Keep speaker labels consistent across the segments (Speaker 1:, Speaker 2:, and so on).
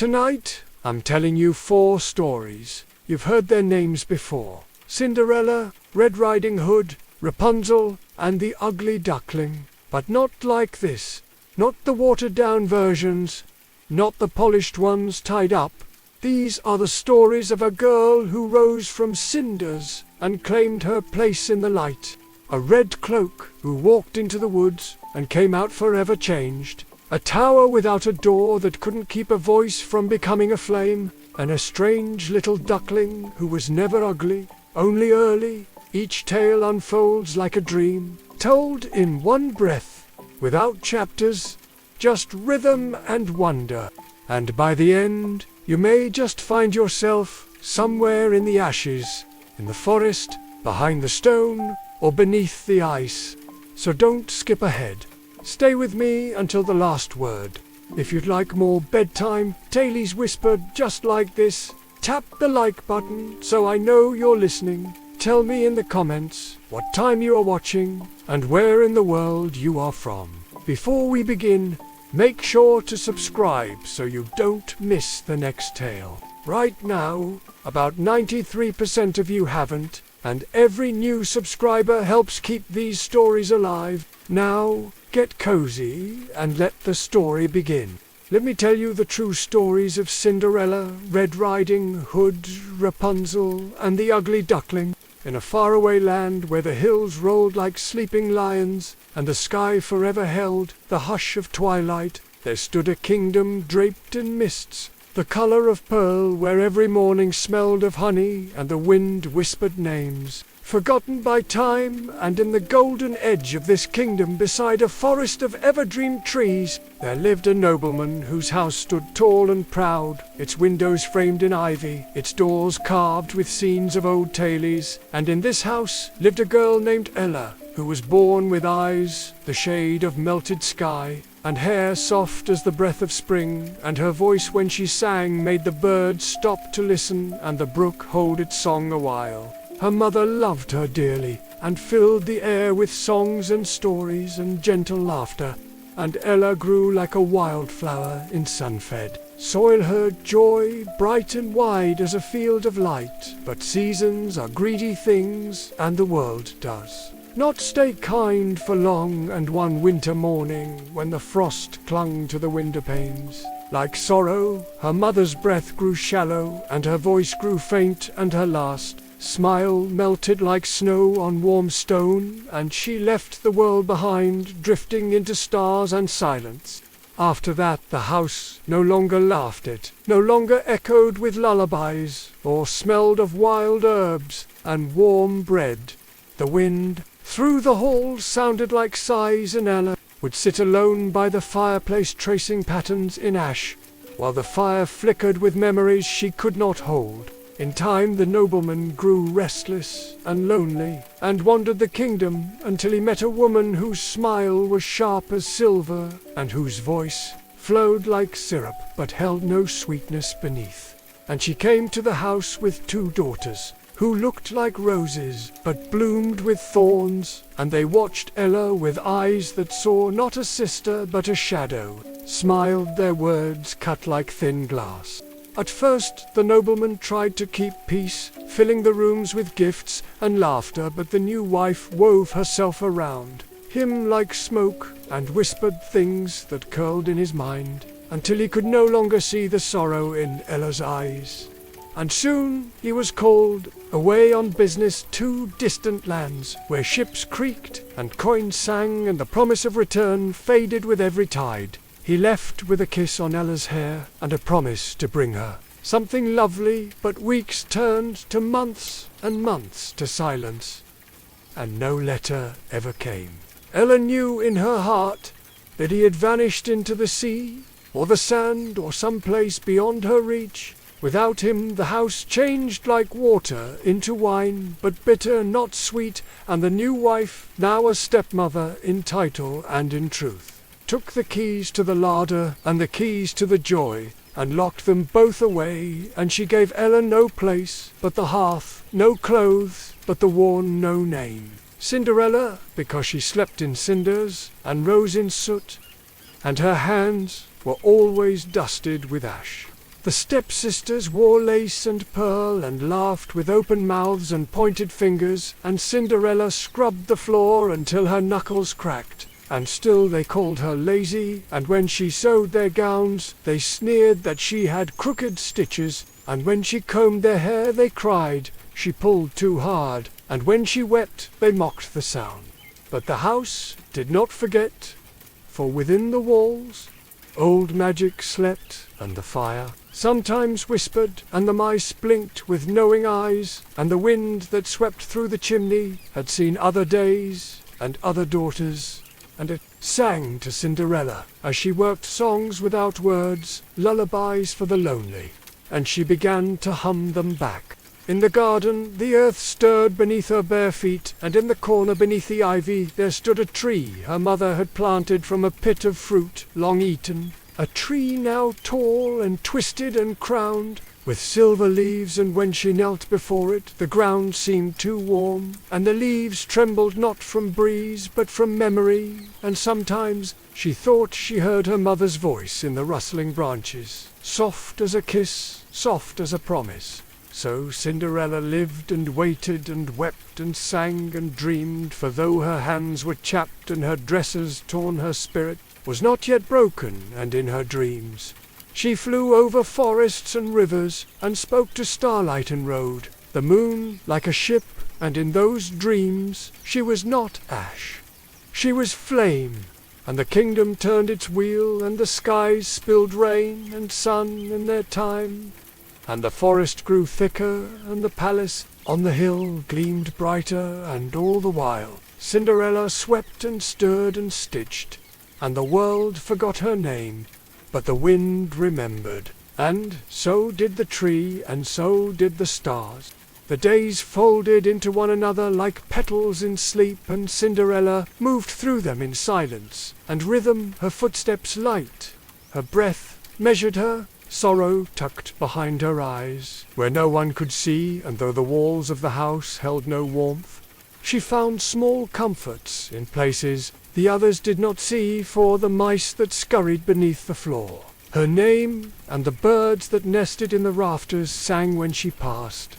Speaker 1: Tonight, I'm telling you 4 stories. You've heard their names before. Cinderella, Red Riding Hood, Rapunzel, and the Ugly Duckling. But not like this. Not the watered-down versions. Not the polished ones tied up. These are the stories of a girl who rose from cinders and claimed her place in the light. A red cloak who walked into the woods and came out forever changed. A tower without a door that couldn't keep a voice from becoming a flame. And a strange little duckling who was never ugly, only early. Each tale unfolds like a dream, told in one breath, without chapters, just rhythm and wonder. And by the end, you may just find yourself somewhere in the ashes, in the forest, behind the stone, or beneath the ice. So don't skip ahead. Stay with me until the last word. If you'd like more bedtime tales whispered just like this, tap the like button so I know you're listening. Tell me in the comments what time you are watching and where in the world you are from. Before we begin, make sure to subscribe so you don't miss the next tale. Right now, about 93% of you haven't, and every new subscriber helps keep these stories alive. Now, get cozy and let the story begin. Let me tell you the true stories of Cinderella, Red Riding Hood, Rapunzel, and the Ugly Duckling. In a faraway land where the hills rolled like sleeping lions, and the sky forever held the hush of twilight, there stood a kingdom draped in mists, the color of pearl, where every morning smelled of honey and the wind whispered names. Forgotten by time, and in the golden edge of this kingdom, beside a forest of evergreen trees, there lived a nobleman whose house stood tall and proud, its windows framed in ivy, its doors carved with scenes of old tales. And in this house lived a girl named Ella, who was born with eyes the shade of melted sky, and hair soft as the breath of spring, and her voice when she sang made the birds stop to listen and the brook hold its song a while. Her mother loved her dearly, and filled the air with songs and stories and gentle laughter. And Ella grew like a wildflower in sun-fed soil, her joy bright and wide as a field of light. But seasons are greedy things, and the world does not stay kind for long. And one winter morning, when the frost clung to the window panes, like sorrow, her mother's breath grew shallow, and her voice grew faint, and her last smile melted like snow on warm stone, and she left the world behind, drifting into stars and silence. After that the house no longer laughed it, no longer echoed with lullabies, or smelled of wild herbs and warm bread. The wind through the halls sounded like sighs, and Ella would sit alone by the fireplace tracing patterns in ash, while the fire flickered with memories she could not hold. In time the nobleman grew restless and lonely, and wandered the kingdom until he met a woman whose smile was sharp as silver, and whose voice flowed like syrup but held no sweetness beneath. And she came to the house with 2 daughters, who looked like roses but bloomed with thorns, and they watched Ella with eyes that saw not a sister but a shadow, smiled their words cut like thin glass. At first the nobleman tried to keep peace, filling the rooms with gifts and laughter, but the new wife wove herself around him like smoke, and whispered things that curled in his mind, until he could no longer see the sorrow in Ella's eyes. And soon he was called away on business to distant lands, where ships creaked and coins sang, and the promise of return faded with every tide. He left with a kiss on Ella's hair and a promise to bring her something lovely, but weeks turned to months and months to silence, and no letter ever came. Ella knew in her heart that he had vanished into the sea, or the sand, or some place beyond her reach. Without him the house changed like water into wine, but bitter, not sweet, and the new wife, now a stepmother in title and in truth, took the keys to the larder and the keys to the joy, and locked them both away. And she gave Ella no place but the hearth, no clothes but the worn no name. Cinderella, because she slept in cinders and rose in soot, and her hands were always dusted with ash. The stepsisters wore lace and pearl and laughed with open mouths and pointed fingers, and Cinderella scrubbed the floor until her knuckles cracked. And still they called her lazy, and when she sewed their gowns, they sneered that she had crooked stitches, and when she combed their hair they cried she pulled too hard, and when she wept they mocked the sound. But the house did not forget, for within the walls old magic slept, and the fire sometimes whispered, and the mice blinked with knowing eyes, and the wind that swept through the chimney had seen other days and other daughters, and it sang to Cinderella as she worked songs without words, lullabies for the lonely, and she began to hum them back. In the garden the earth stirred beneath her bare feet, and in the corner beneath the ivy there stood a tree her mother had planted from a pit of fruit long eaten, a tree now tall and twisted and crowned with silver leaves, and when she knelt before it the ground seemed too warm, and the leaves trembled not from breeze but from memory, and sometimes she thought she heard her mother's voice in the rustling branches, soft as a kiss, soft as a promise. So Cinderella lived and waited and wept and sang and dreamed, for though her hands were chapped and her dresses torn, her spirit was not yet broken, and in her dreams she flew over forests and rivers, and spoke to starlight and rode the moon like a ship, and in those dreams she was not ash, she was flame, and the kingdom turned its wheel, and the skies spilled rain and sun in their time, and the forest grew thicker, and the palace on the hill gleamed brighter, and all the while Cinderella swept and stirred and stitched, and the world forgot her name, but the wind remembered, and so did the tree, and so did the stars. The days folded into one another like petals in sleep, and Cinderella moved through them in silence, and rhythm her footsteps light. Her breath measured her, sorrow tucked behind her eyes, where no one could see, and though the walls of the house held no warmth, she found small comforts in places the others did not see, for the mice that scurried beneath the floor, her name, and the birds that nested in the rafters sang when she passed,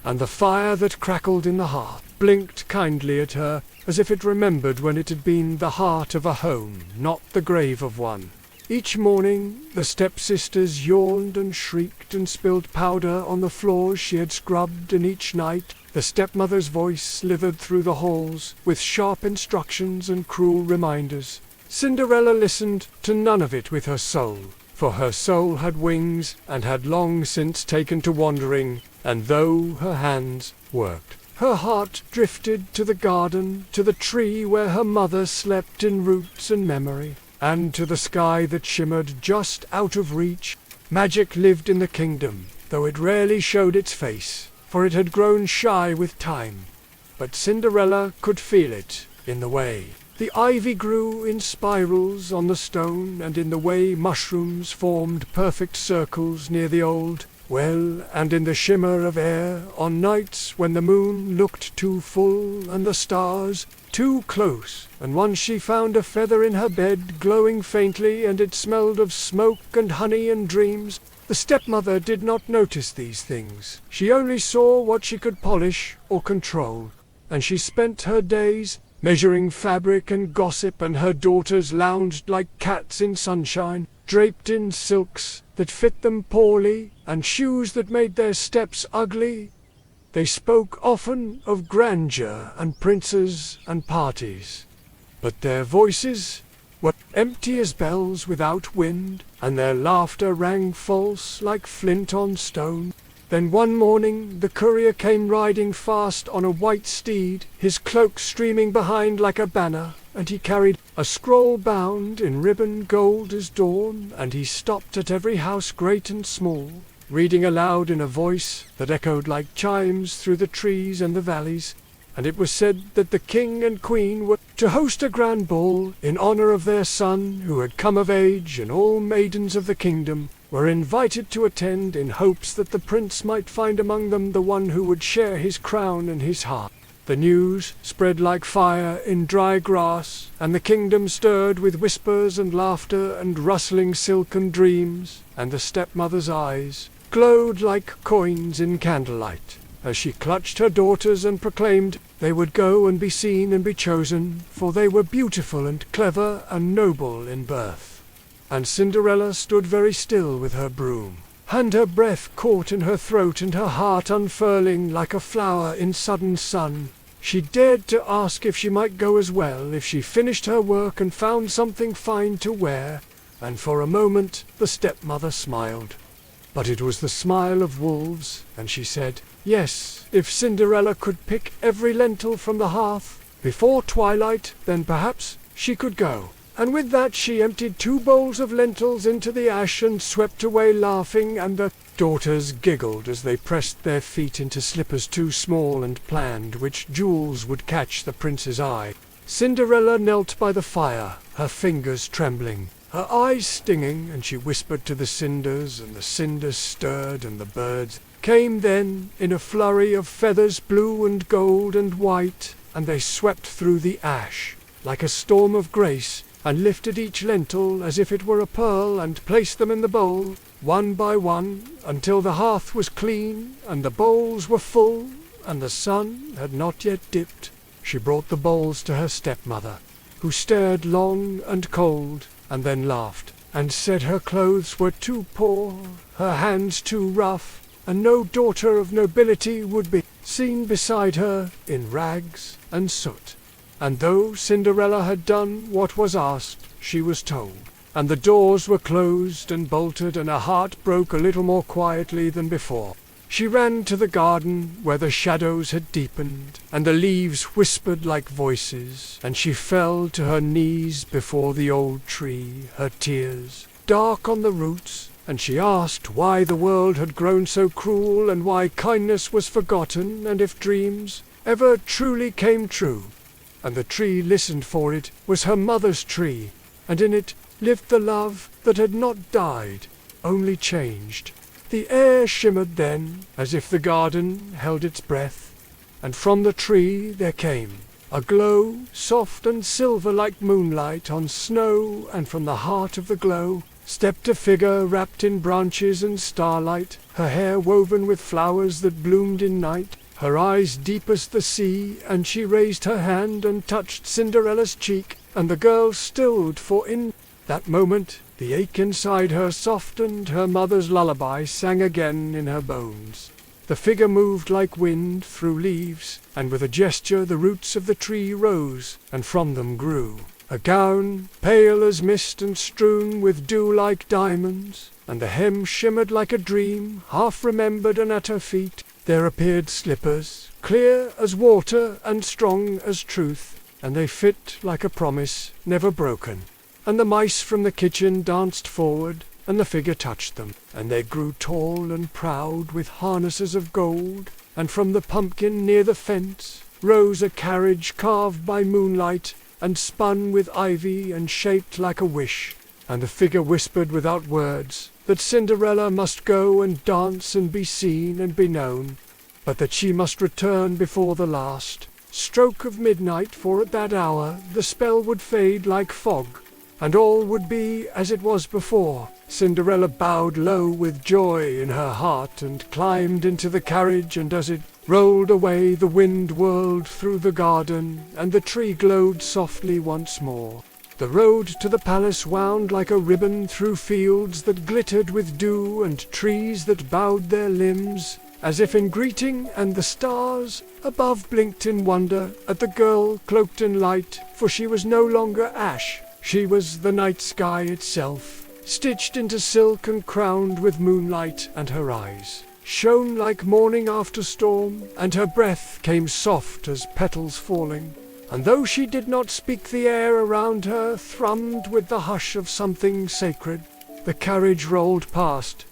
Speaker 1: and the fire that crackled in the hearth blinked kindly at her, as if it remembered when it had been the heart of a home, not the grave of one. Each morning the stepsisters yawned and shrieked and spilled powder on the floors she had scrubbed, and each night the stepmother's voice slithered through the halls with sharp instructions and cruel reminders. Cinderella listened to none of it with her soul, for her soul had wings and had long since taken to wandering, and though her hands worked, her heart drifted to the garden, to the tree where her mother slept in roots and memory, and to the sky that shimmered just out of reach. Magic lived in the kingdom, though it rarely showed its face, for it had grown shy with time. But Cinderella could feel it in the way the ivy grew in spirals on the stone, and in the way mushrooms formed perfect circles near the old well, and in the shimmer of air on nights when the moon looked too full and the stars too close, and once she found a feather in her bed glowing faintly, and it smelled of smoke and honey and dreams. The stepmother did not notice these things. She only saw what she could polish or control, and she spent her days measuring fabric and gossip, and her daughters lounged like cats in sunshine, draped in silks that fit them poorly, and shoes that made their steps ugly. They spoke often of grandeur and princes and parties, but their voices were empty as bells without wind, and their laughter rang false like flint on stone. Then one morning the courier came riding fast on a white steed, his cloak streaming behind like a banner, and he carried a scroll bound in ribbon gold as dawn, and he stopped at every house great and small, reading aloud in a voice that echoed like chimes through the trees and the valleys. And it was said that the king and queen were to host a grand ball in honor of their son who had come of age, and all maidens of the kingdom were invited to attend in hopes that the prince might find among them the one who would share his crown and his heart. The news spread like fire in dry grass, and the kingdom stirred with whispers and laughter and rustling silken dreams, and the stepmother's eyes glowed like coins in candlelight, as she clutched her daughters and proclaimed they would go and be seen and be chosen, for they were beautiful and clever and noble in birth. And Cinderella stood very still with her broom, and her breath caught in her throat and her heart unfurling like a flower in sudden sun. She dared to ask if she might go as well, if she finished her work and found something fine to wear, and for a moment the stepmother smiled. But it was the smile of wolves, and she said, yes, if Cinderella could pick every lentil from the hearth before twilight, then perhaps she could go. And with that she emptied 2 bowls of lentils into the ash and swept away laughing, and the daughters giggled as they pressed their feet into slippers too small and planned which jewels would catch the prince's eye. Cinderella knelt by the fire, her fingers trembling, her eyes stinging, and she whispered to the cinders, and the cinders stirred, and the birds came then in a flurry of feathers blue and gold and white, and they swept through the ash like a storm of grace, and lifted each lentil as if it were a pearl, and placed them in the bowl, one by one, until the hearth was clean, and the bowls were full, and the sun had not yet dipped. She brought the bowls to her stepmother, who stared long and cold, and then laughed, and said her clothes were too poor, her hands too rough, and no daughter of nobility would be seen beside her in rags and soot. And though Cinderella had done what was asked, she was told, and the doors were closed and bolted, and her heart broke a little more quietly than before. She ran to the garden where the shadows had deepened, and the leaves whispered like voices, and she fell to her knees before the old tree, her tears dark on the roots, and she asked why the world had grown so cruel, and why kindness was forgotten, and if dreams ever truly came true. And the tree listened, for it was her mother's tree, and in it lived the love that had not died, only changed. The air shimmered then, as if the garden held its breath, and from the tree there came a glow, soft and silver like moonlight on snow, and from the heart of the glow stepped a figure wrapped in branches and starlight, her hair woven with flowers that bloomed in night, her eyes deep as the sea, and she raised her hand and touched Cinderella's cheek, and the girl stilled, for in that moment the ache inside her softened, her mother's lullaby sang again in her bones. The figure moved like wind through leaves, and with a gesture the roots of the tree rose, and from them grew a gown, pale as mist and strewn with dew like diamonds, and the hem shimmered like a dream, half remembered, and at her feet there appeared slippers, clear as water and strong as truth, and they fit like a promise never broken. And the mice from the kitchen danced forward, and the figure touched them, and they grew tall and proud with harnesses of gold, and from the pumpkin near the fence rose a carriage carved by moonlight, and spun with ivy and shaped like a wish. And the figure whispered without words that Cinderella must go and dance and be seen and be known, but that she must return before the last stroke of midnight, for at that hour the spell would fade like fog, and all would be as it was before. Cinderella bowed low with joy in her heart, and climbed into the carriage, and as it rolled away the wind whirled through the garden, and the tree glowed softly once more. The road to the palace wound like a ribbon through fields that glittered with dew, and trees that bowed their limbs as if in greeting, and the stars above blinked in wonder at the girl cloaked in light, for she was no longer ash, she was the night sky itself, stitched into silk and crowned with moonlight, and her eyes shone like morning after storm, and her breath came soft as petals falling. And though she did not speak, the air around her thrummed with the hush of something sacred. The carriage rolled past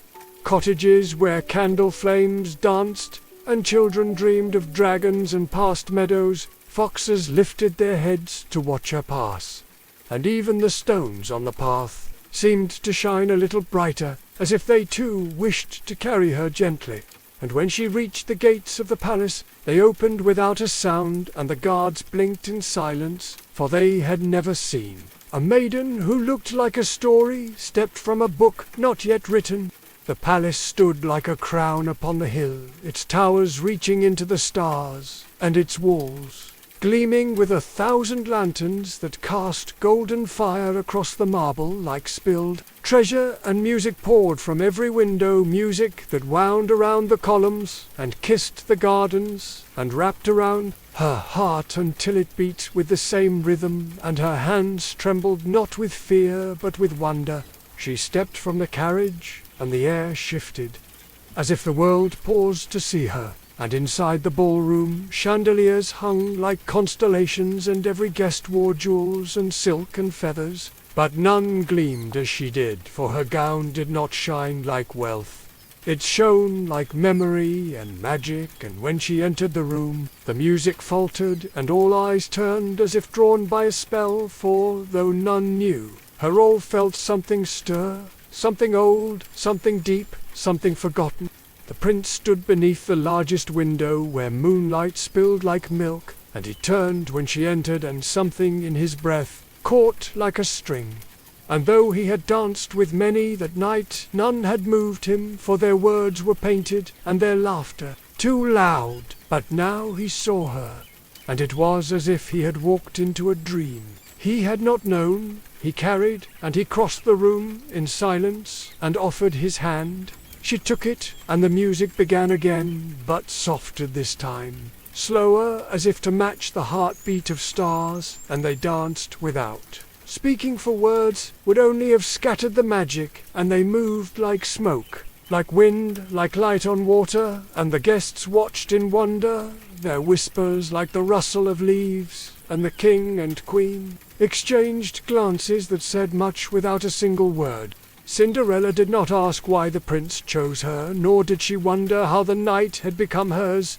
Speaker 1: cottages where candle flames danced, and children dreamed of dragons, and past meadows foxes lifted their heads to watch her pass. And even the stones on the path seemed to shine a little brighter, as if they too wished to carry her gently. and when she reached the gates of the palace, they opened without a sound, and the guards blinked in silence, for they had never seen. A maiden who looked like a story stepped from a book not yet written. The palace stood like a crown upon the hill, its towers reaching into the stars, and its walls gleaming with 1,000 lanterns that cast golden fire across the marble like spilled treasure, and music poured from every window, music that wound around the columns and kissed the gardens and wrapped around her heart until it beat with the same rhythm, and her hands trembled not with fear but with wonder. She stepped from the carriage, and the air shifted, as if the world paused to see her. And inside the ballroom, chandeliers hung like constellations, and every guest wore jewels and silk and feathers. But none gleamed as she did, for her gown did not shine like wealth. It shone like memory and magic, and when she entered the room, the music faltered, and all eyes turned as if drawn by a spell, for, though none knew, her all felt something stir, something old, something deep, something forgotten. The prince stood beneath the largest window where moonlight spilled like milk, and he turned when she entered, and something in his breath caught like a string. And though he had danced with many that night, none had moved him, for their words were painted, and their laughter too loud. But now he saw her, and it was as if he had walked into a dream. He had not known. He carried, and he crossed the room in silence, and offered his hand. She took it, and the music began again, but softer this time, slower, as if to match the heartbeat of stars, and they danced without. Speaking for words would only have scattered the magic, and they moved like smoke, like wind, like light on water, and the guests watched in wonder, their whispers like the rustle of leaves, and the king and queen exchanged glances that said much without a single word. Cinderella did not ask why the prince chose her, nor did she wonder how the night had become hers.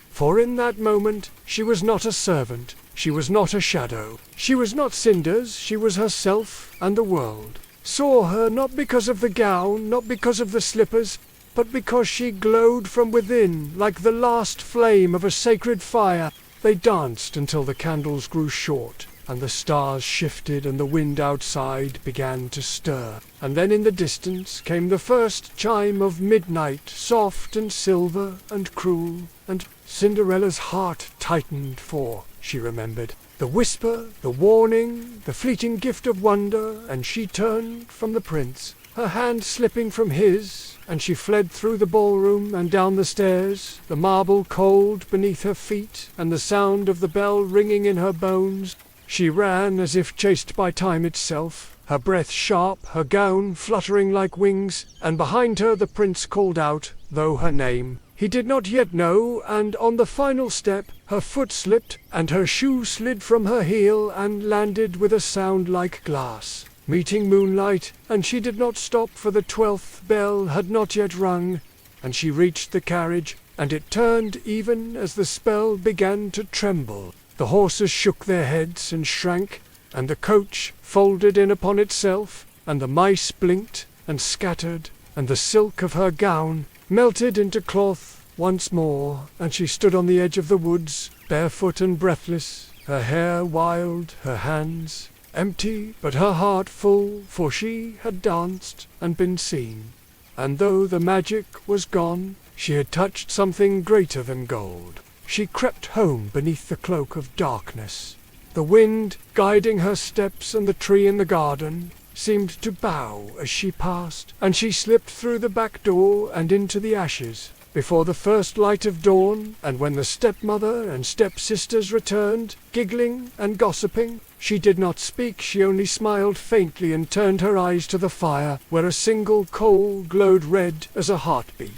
Speaker 1: For in that moment she was not a servant, she was not a shadow, she was not cinders, she was herself, and the world saw her not because of the gown, not because of the slippers, but because she glowed from within like the last flame of a sacred fire. They danced until the candles grew short, and the stars shifted, and the wind outside began to stir. And then in the distance came the first chime of midnight, soft and silver and cruel, and Cinderella's heart tightened, for she remembered the whisper, the warning, the fleeting gift of wonder, and she turned from the prince, her hand slipping from his, and she fled through the ballroom and down the stairs, the marble cold beneath her feet, and the sound of the bell ringing in her bones. She ran as if chased by time itself, her breath sharp, her gown fluttering like wings, and behind her the prince called out, though her name he did not yet know, and on the final step her foot slipped, and her shoe slid from her heel and landed with a sound like glass, meeting moonlight, and she did not stop, for the 12th bell had not yet rung, and she reached the carriage, and it turned even as the spell began to tremble. The horses shook their heads and shrank, and the coach folded in upon itself, and the mice blinked and scattered, and the silk of her gown melted into cloth once more, and she stood on the edge of the woods, barefoot and breathless, her hair wild, her hands empty, but her heart full, for she had danced and been seen. And though the magic was gone, she had touched something greater than gold. She crept home beneath the cloak of darkness. The wind, guiding her steps, and the tree in the garden seemed to bow as she passed, and she slipped through the back door and into the ashes before the first light of dawn. And when the stepmother and stepsisters returned, giggling and gossiping, she did not speak, she only smiled faintly and turned her eyes to the fire, where a single coal glowed red as a heartbeat.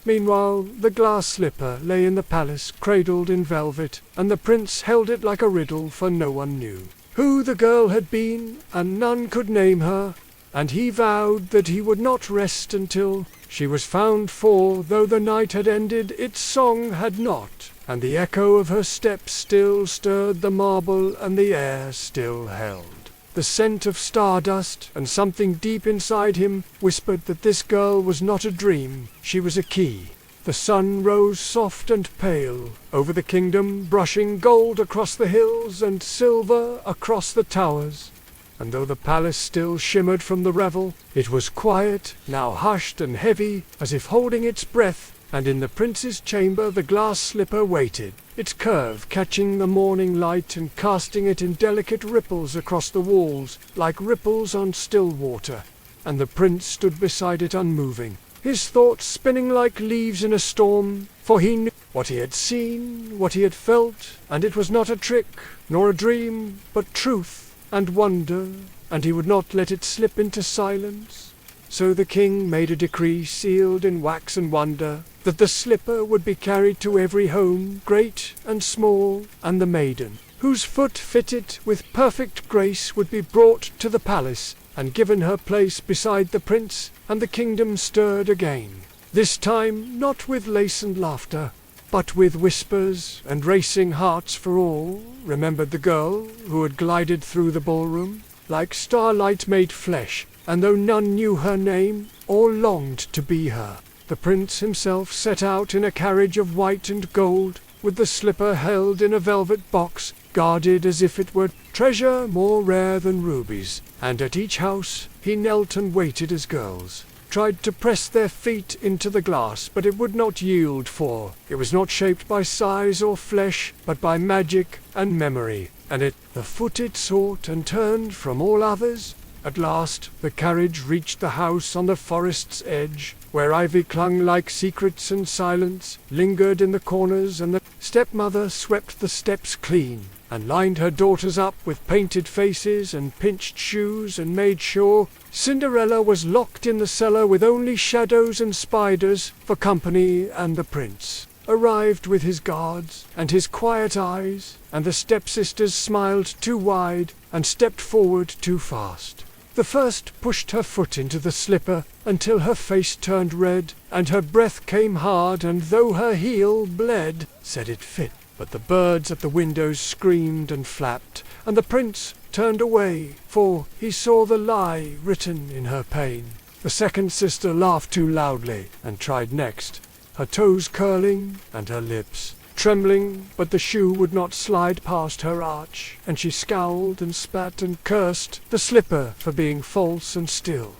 Speaker 1: Meanwhile, the glass slipper lay in the palace, cradled in velvet, and the prince held it like a riddle, for no one knew who the girl had been, and none could name her, and he vowed that he would not rest until she was found, for, though the night had ended, its song had not, and the echo of her steps still stirred the marble, and the air still held the scent of stardust, and something deep inside him whispered that this girl was not a dream, she was a key The sun rose soft and pale over the kingdom, brushing gold across the hills and silver across the towers. And though the palace still shimmered from the revel, it was quiet, now hushed and heavy, as if holding its breath, and in the prince's chamber the glass slipper waited, its curve catching the morning light and casting it in delicate ripples across the walls, like ripples on still water. And the prince stood beside it unmoving, his thoughts spinning like leaves in a storm, for he knew what he had seen, what he had felt, and it was not a trick, nor a dream, but truth and wonder, and he would not let it slip into silence. So the king made a decree sealed in wax and wonder, that the slipper would be carried to every home, great and small, and the maiden, whose foot fitted with perfect grace, would be brought to the palace, and given her place beside the prince, and the kingdom stirred again. This time not with lace and laughter, but with whispers and racing hearts, for all remembered the girl who had glided through the ballroom, like starlight made flesh, and though none knew her name, all longed to be her. The prince himself set out in a carriage of white and gold, with the slipper held in a velvet box, guarded as if it were treasure more rare than rubies, and at each house he knelt and waited as girls tried to press their feet into the glass, but it would not yield, for it was not shaped by size or flesh, but by magic and memory, and the foot it sought and turned from all others. At last the carriage reached the house on the forest's edge, where ivy clung like secrets and silence lingered in the corners, and the stepmother swept the steps clean, and lined her daughters up with painted faces and pinched shoes, and made sure Cinderella was locked in the cellar with only shadows and spiders for company, and the prince arrived with his guards and his quiet eyes, and the stepsisters smiled too wide and stepped forward too fast. The first pushed her foot into the slipper until her face turned red, and her breath came hard, and though her heel bled, said it fit. But the birds at the windows screamed and flapped, and the prince turned away, for he saw the lie written in her pain. The second sister laughed too loudly, and tried next, her toes curling and her lips trembling, but the shoe would not slide past her arch, and she scowled and spat and cursed the slipper for being false and still.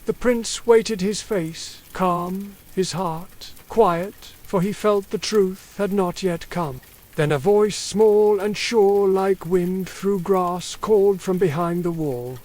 Speaker 1: The prince waited, his face calm, his heart quiet, for he felt the truth had not yet come. Then a voice small and sure like wind through grass called from behind the wall,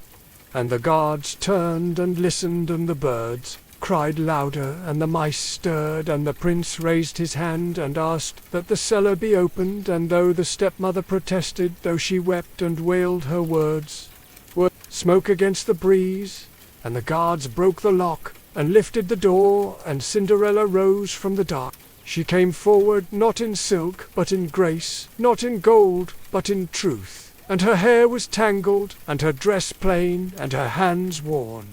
Speaker 1: and the guards turned and listened, and the birds cried louder, and the mice stirred, and the prince raised his hand and asked that the cellar be opened, and though the stepmother protested, though she wept and wailed, her words were smoke against the breeze, and the guards broke the lock and lifted the door, and Cinderella rose from the dark. She came forward not in silk but in grace, not in gold but in truth, and her hair was tangled, and her dress plain, and her hands worn.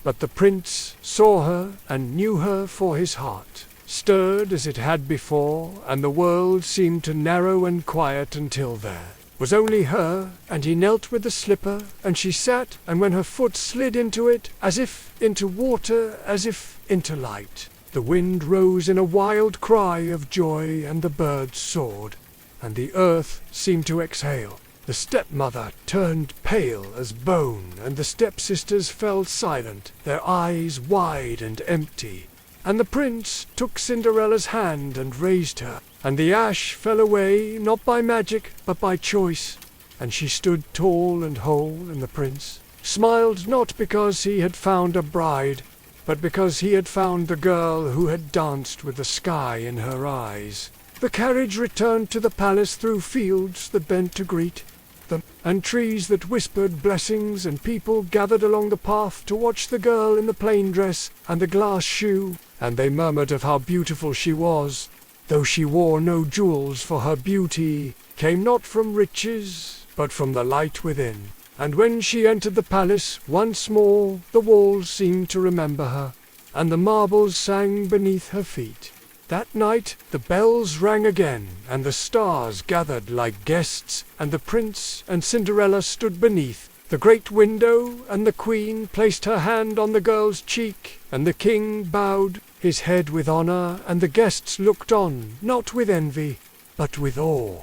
Speaker 1: But the prince saw her and knew her, for his heart stirred as it had before, and the world seemed to narrow and quiet until there was only her, and he knelt with the slipper, and she sat, and when her foot slid into it, as if into water, as if into light, the wind rose in a wild cry of joy, and the birds soared, and the earth seemed to exhale. The stepmother turned pale as bone, and the stepsisters fell silent, their eyes wide and empty. And the prince took Cinderella's hand and raised her, and the ash fell away, not by magic, but by choice, and she stood tall and whole, and the prince smiled not because he had found a bride, but because he had found the girl who had danced with the sky in her eyes. The carriage returned to the palace through fields that bent to greet them, and trees that whispered blessings, and people gathered along the path to watch the girl in the plain dress and the glass shoe, and they murmured of how beautiful she was, though she wore no jewels, for her beauty came not from riches, but from the light within. And when she entered the palace once more, the walls seemed to remember her, and the marbles sang beneath her feet. That night the bells rang again, and the stars gathered like guests, and the prince and Cinderella stood beneath the great window, and the queen placed her hand on the girl's cheek, and the king bowed his head with honor, and the guests looked on, not with envy, but with awe,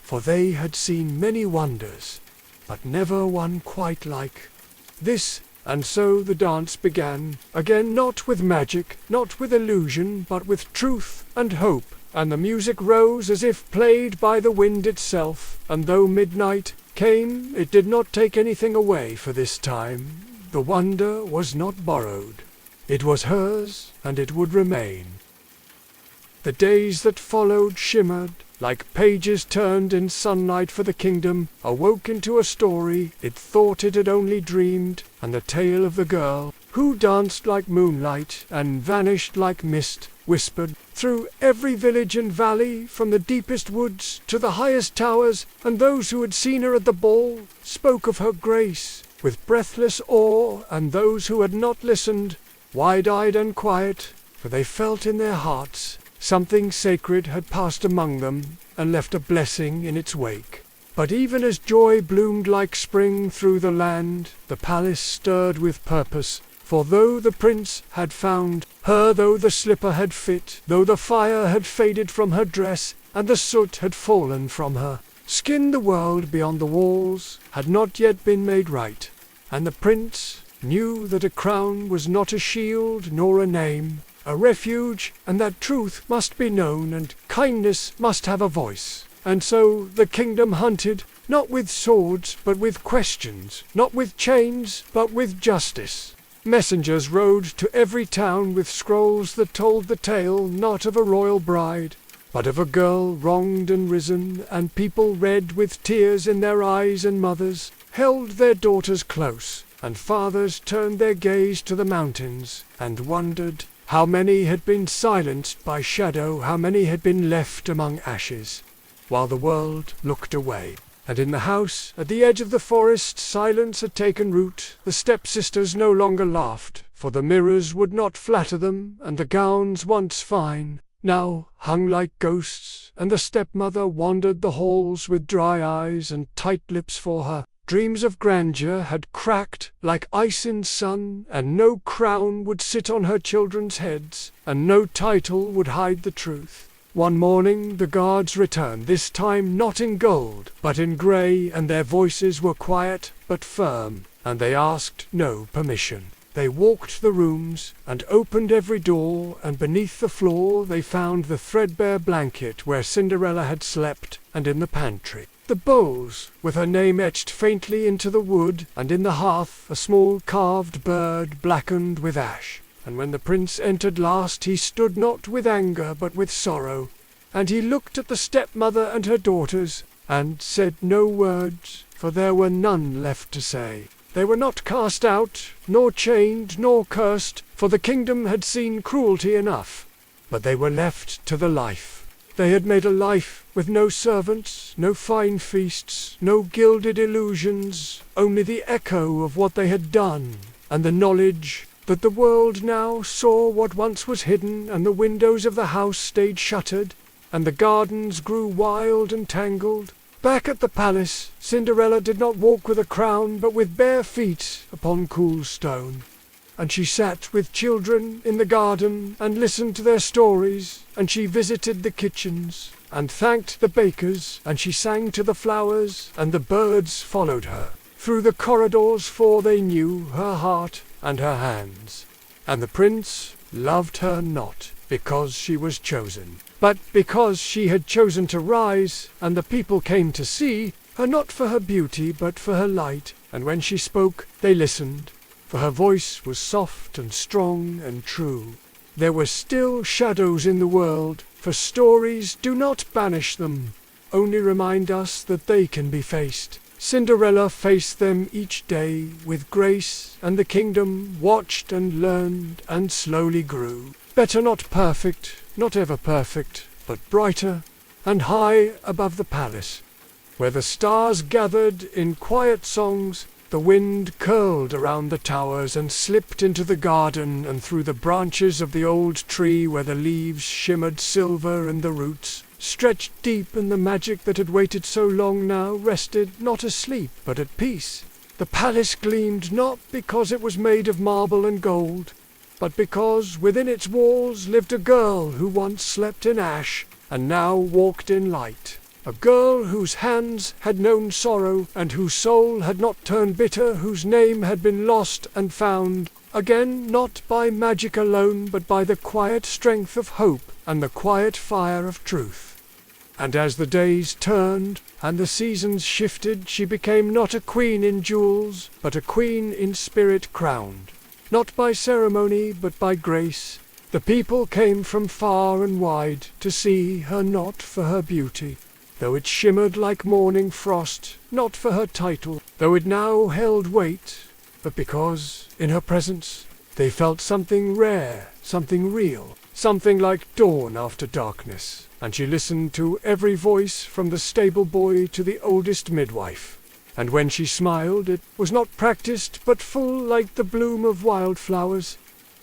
Speaker 1: for they had seen many wonders, but never one quite like this. And so the dance began, again not with magic, not with illusion, but with truth and hope, and the music rose as if played by the wind itself, and though midnight came, it did not take anything away, for this time the wonder was not borrowed. It was hers, and it would remain. The days that followed shimmered like pages turned in sunlight, for the kingdom awoke into a story it thought it had only dreamed, and the tale of the girl who danced like moonlight and vanished like mist whispered through every village and valley, from the deepest woods to the highest towers, and those who had seen her at the ball spoke of her grace with breathless awe, and those who had not listened, wide-eyed and quiet, for they felt in their hearts something sacred had passed among them and left a blessing in its wake. But even as joy bloomed like spring through the land, the palace stirred with purpose, for though the prince had found her, though the slipper had fit, though the fire had faded from her dress, and the soot had fallen from her skin, the world beyond the walls had not yet been made right, and the prince knew that a crown was not a shield nor a name, a refuge, and that truth must be known and kindness must have a voice. And so the kingdom hunted, not with swords but with questions, not with chains but with justice. Messengers rode to every town with scrolls that told the tale not of a royal bride, but of a girl wronged and risen, and people read with tears in their eyes, and mothers held their daughters close, and fathers turned their gaze to the mountains and wondered how many had been silenced by shadow, how many had been left among ashes, while the world looked away. And in the house at the edge of the forest silence had taken root. The stepsisters no longer laughed, for the mirrors would not flatter them, and the gowns once fine now hung like ghosts, and the stepmother wandered the halls with dry eyes and tight lips, for her dreams of grandeur had cracked like ice in sun, and no crown would sit on her children's heads, and no title would hide the truth. One morning the guards returned, this time not in gold, but in grey, and their voices were quiet but firm, and they asked no permission. They walked the rooms, and opened every door, and beneath the floor they found the threadbare blanket where Cinderella had slept, and in the pantry the bowls, with her name etched faintly into the wood, and in the hearth a small carved bird blackened with ash. And when the prince entered last, he stood not with anger but with sorrow, and he looked at the stepmother and her daughters, and said no words, for there were none left to say. They were not cast out, nor chained, nor cursed, for the kingdom had seen cruelty enough, but they were left to the life. They had made a life with no servants, no fine feasts, no gilded illusions, only the echo of what they had done, and the knowledge that the world now saw what once was hidden, and the windows of the house stayed shuttered, and the gardens grew wild and tangled. Back at the palace, Cinderella did not walk with a crown, but with bare feet upon cool stone. And she sat with children in the garden, and listened to their stories, and she visited the kitchens, and thanked the bakers, and she sang to the flowers, and the birds followed her through the corridors, for they knew her heart and her hands. And the prince loved her not because she was chosen, but because she had chosen to rise, and the people came to see her not for her beauty but for her light, and when she spoke they listened, for her voice was soft and strong and true. There were still shadows in the world, for stories do not banish them, only remind us that they can be faced. Cinderella faced them each day with grace, and the kingdom watched and learned and slowly grew. Better not perfect, not ever perfect, but brighter and high above the palace, where the stars gathered in quiet songs. The wind curled around the towers and slipped into the garden and through the branches of the old tree where the leaves shimmered silver and the roots stretched deep, and the magic that had waited so long now rested, not asleep but at peace. The palace gleamed not because it was made of marble and gold, but because within its walls lived a girl who once slept in ash and now walked in light. A girl whose hands had known sorrow and whose soul had not turned bitter, whose name had been lost and found again, not by magic alone, but by the quiet strength of hope and the quiet fire of truth. And as the days turned and the seasons shifted, she became not a queen in jewels, but a queen in spirit crowned. Not by ceremony, but by grace. The people came from far and wide to see her, not for her beauty, though it shimmered like morning frost, not for her title, though it now held weight, but because, in her presence, they felt something rare, something real, something like dawn after darkness. And she listened to every voice from the stable boy to the oldest midwife. And when she smiled, it was not practiced, but full like the bloom of wildflowers.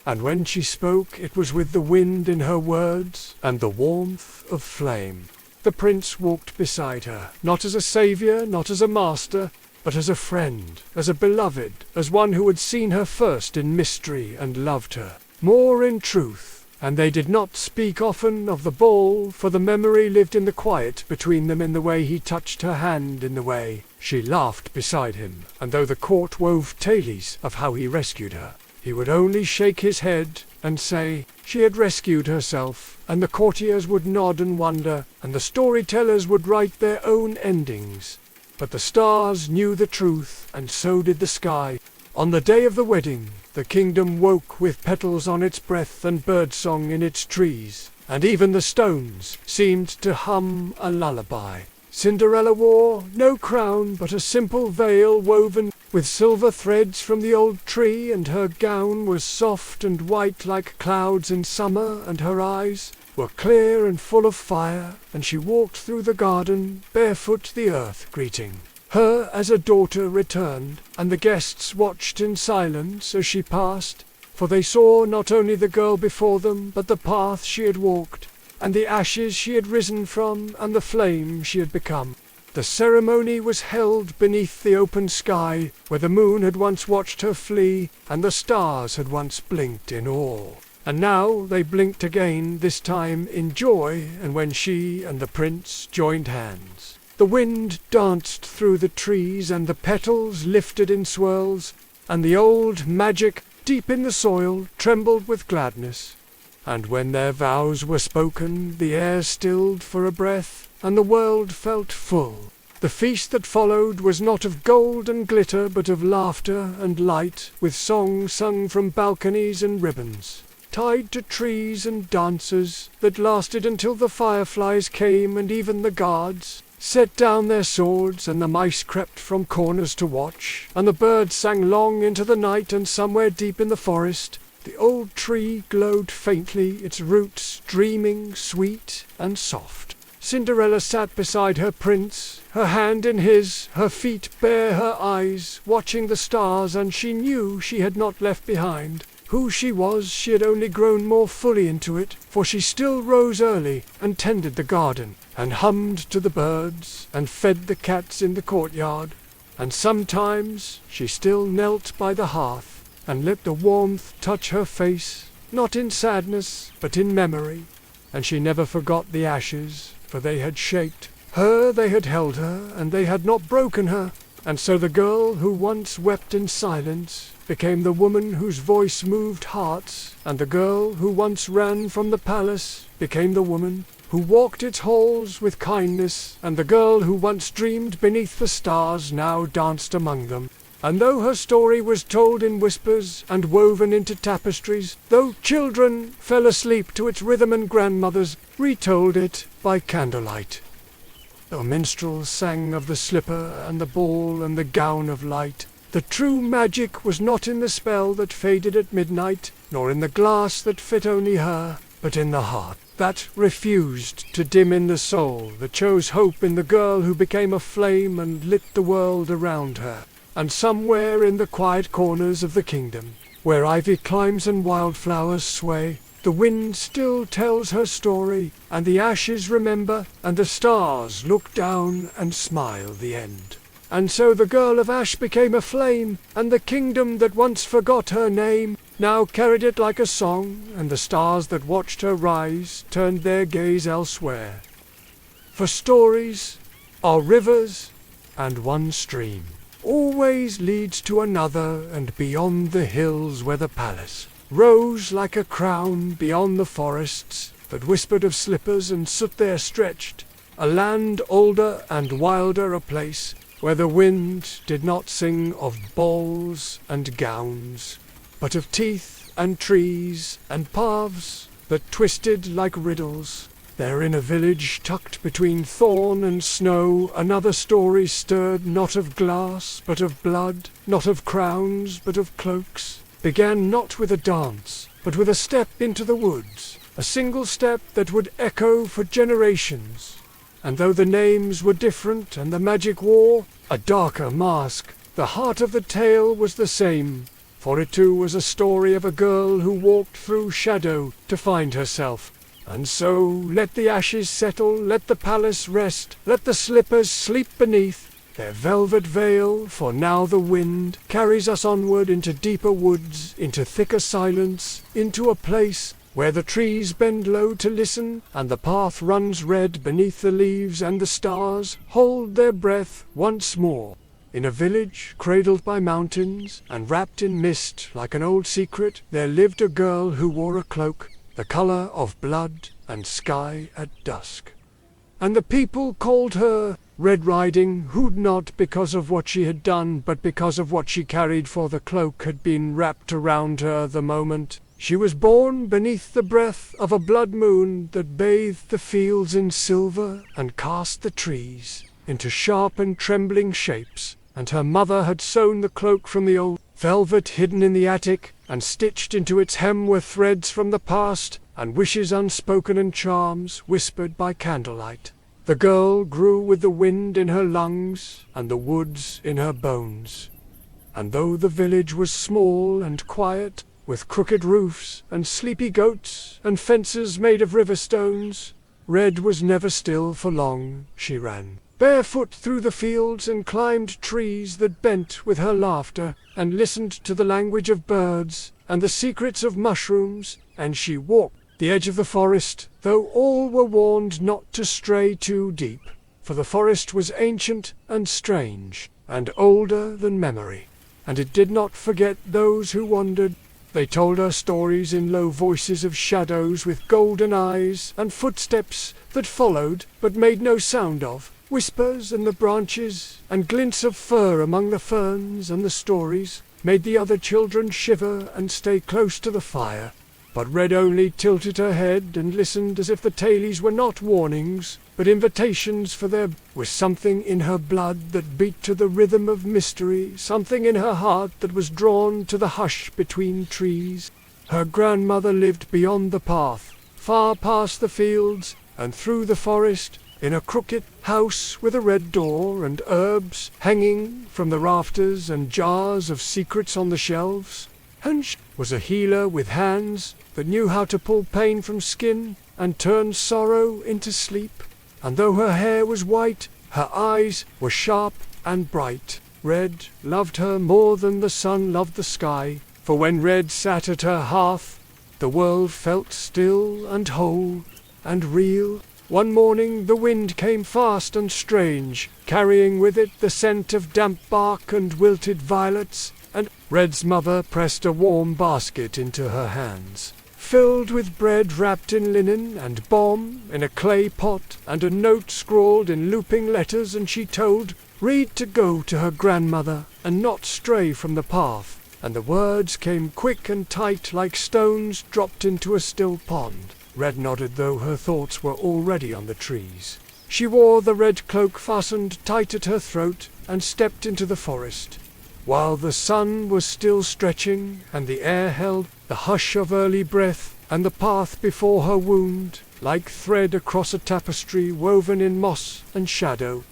Speaker 1: And when she spoke, it was with the wind in her words and the warmth of flame. The prince walked beside her, not as a savior, not as a master, but as a friend, as a beloved, as one who had seen her first in mystery and loved her more in truth. And they did not speak often of the ball, for the memory lived in the quiet between them, in the way he touched her hand, in the way she laughed beside him, and though the court wove tales of how he rescued her, he would only shake his head and say she had rescued herself, and the courtiers would nod and wonder, and the storytellers would write their own endings. But the stars knew the truth, and so did the sky. On the day of the wedding, the kingdom woke with petals on its breath and birdsong in its trees, and even the stones seemed to hum a lullaby. Cinderella wore no crown, but a simple veil woven with silver threads from the old tree, and her gown was soft and white like clouds in summer, and her eyes were clear and full of fire, and she walked through the garden, barefoot, the earth greeting her as a daughter returned, and the guests watched in silence as she passed, for they saw not only the girl before them, but the path she had walked, and the ashes she had risen from, and the flame she had become. The ceremony was held beneath the open sky, where the moon had once watched her flee, and the stars had once blinked in awe. And now they blinked again, this time in joy, and when she and the prince joined hands. The wind danced through the trees, and the petals lifted in swirls, and the old magic, deep in the soil, trembled with gladness. And when their vows were spoken, the air stilled for a breath, and the world felt full. The feast that followed was not of gold and glitter, but of laughter and light, with songs sung from balconies and ribbons tied to trees, and dances that lasted until the fireflies came, and even the guards set down their swords, and the mice crept from corners to watch, and the birds sang long into the night, and somewhere deep in the forest the old tree glowed faintly, its roots dreaming sweet and soft. Cinderella sat beside her prince, her hand in his, her feet bare, her eyes watching the stars, and she knew she had not left behind who she was. She had only grown more fully into it, for she still rose early and tended the garden, and hummed to the birds, and fed the cats in the courtyard, and sometimes she still knelt by the hearth, and let the warmth touch her face, not in sadness, but in memory, and she never forgot the ashes, for they had shaped her, they had held her, and they had not broken her. And so the girl who once wept in silence became the woman whose voice moved hearts, and the girl who once ran from the palace became the woman who walked its halls with kindness, and the girl who once dreamed beneath the stars now danced among them. And though her story was told in whispers and woven into tapestries, though children fell asleep to its rhythm and grandmothers retold it by candlelight, though minstrels sang of the slipper and the ball and the gown of light, the true magic was not in the spell that faded at midnight, nor in the glass that fit only her, but in the heart that refused to dim in the soul, that chose hope in the girl who became a flame and lit the world around her. And somewhere in the quiet corners of the kingdom, where ivy climbs and wildflowers sway, the wind still tells her story, and the ashes remember, and the stars look down and smile the end. And so the girl of ash became a flame, and the kingdom that once forgot her name now carried it like a song, and the stars that watched her rise turned their gaze elsewhere. For stories are rivers, and one stream always leads to another, and beyond the hills where the palace rose like a crown, beyond the forests that whispered of slippers and soot there stretched, a land older and wilder, a place where the wind did not sing of balls and gowns, but of teeth and trees and paths that twisted like riddles. There in a village tucked between thorn and snow, another story stirred, not of glass but of blood, not of crowns but of cloaks, began not with a dance but with a step into the woods, a single step that would echo for generations. And though the names were different and the magic wore a darker mask, the heart of the tale was the same, for it too was a story of a girl who walked through shadow to find herself. And so let the ashes settle, let the palace rest, let the slippers sleep beneath their velvet veil, for now the wind carries us onward into deeper woods, into thicker silence, into a place where the trees bend low to listen, and the path runs red beneath the leaves, and the stars hold their breath once more. In a village cradled by mountains and wrapped in mist like an old secret, there lived a girl who wore a cloak, the color of blood and sky at dusk. And the people called her Red Riding Hood, not because of what she had done, but because of what she carried, for the cloak had been wrapped around her the moment she was born, beneath the breath of a blood moon that bathed the fields in silver and cast the trees into sharp and trembling shapes. And her mother had sewn the cloak from the old velvet hidden in the attic, and stitched into its hem were threads from the past, and wishes unspoken and charms whispered by candlelight. The girl grew with the wind in her lungs and the woods in her bones. And though the village was small and quiet, with crooked roofs and sleepy goats and fences made of river stones, Red was never still for long. She ran barefoot through the fields and climbed trees that bent with her laughter, and listened to the language of birds and the secrets of mushrooms, and she walked the edge of the forest, though all were warned not to stray too deep, for the forest was ancient and strange and older than memory, and it did not forget those who wandered. They told her stories in low voices of shadows with golden eyes, and footsteps that followed but made no sound of, whispers in the branches and glints of fur among the ferns, and the stories made the other children shiver and stay close to the fire. But Red only tilted her head and listened, as if the tales were not warnings but invitations for their was something in her blood that beat to the rhythm of mystery, something in her heart that was drawn to the hush between trees. Her grandmother lived beyond the path, far past the fields and through the forest, in a crooked house with a red door, and herbs hanging from the rafters, and jars of secrets on the shelves. And she was a healer with hands that knew how to pull pain from skin and turn sorrow into sleep. And though her hair was white, her eyes were sharp and bright. Red loved her more than the sun loved the sky, for when Red sat at her hearth, the world felt still and whole and real. One morning the wind came fast and strange, carrying with it the scent of damp bark and wilted violets, and Red's mother pressed a warm basket into her hands, filled with bread wrapped in linen, and balm in a clay pot, and a note scrawled in looping letters, and she told Reed to go to her grandmother and not stray from the path, and the words came quick and tight like stones dropped into a still pond. Red nodded, though her thoughts were already on the trees. She wore the red cloak fastened tight at her throat, and stepped into the forest, while the sun was still stretching, and the air held the hush of early breath, and the path before her wound like thread across a tapestry woven in moss and shadow.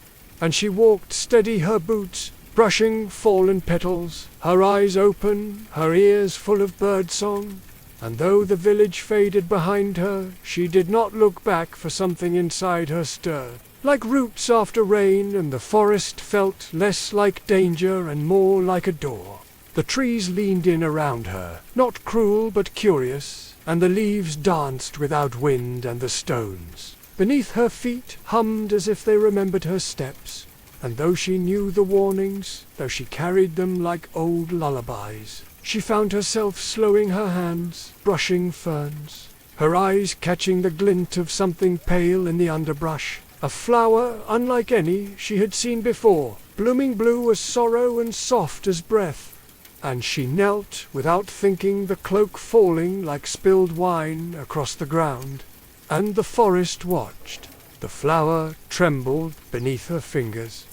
Speaker 1: And she walked steady, her boots brushing fallen petals, her eyes open, her ears full of birdsong. And though the village faded behind her, she did not look back, for something inside her stirred like roots after rain, and the forest felt less like danger and more like a door. The trees leaned in around her, not cruel but curious, and the leaves danced without wind, and the stones beneath her feet hummed as if they remembered her steps. And though she knew the warnings, though she carried them like old lullabies, she found herself slowing her hands, brushing ferns, her eyes catching the glint of something pale in the underbrush, a flower unlike any she had seen before, blooming blue as sorrow and soft as breath. And she knelt without thinking, the cloak falling like spilled wine across the ground. And the forest watched. The flower trembled beneath her fingers,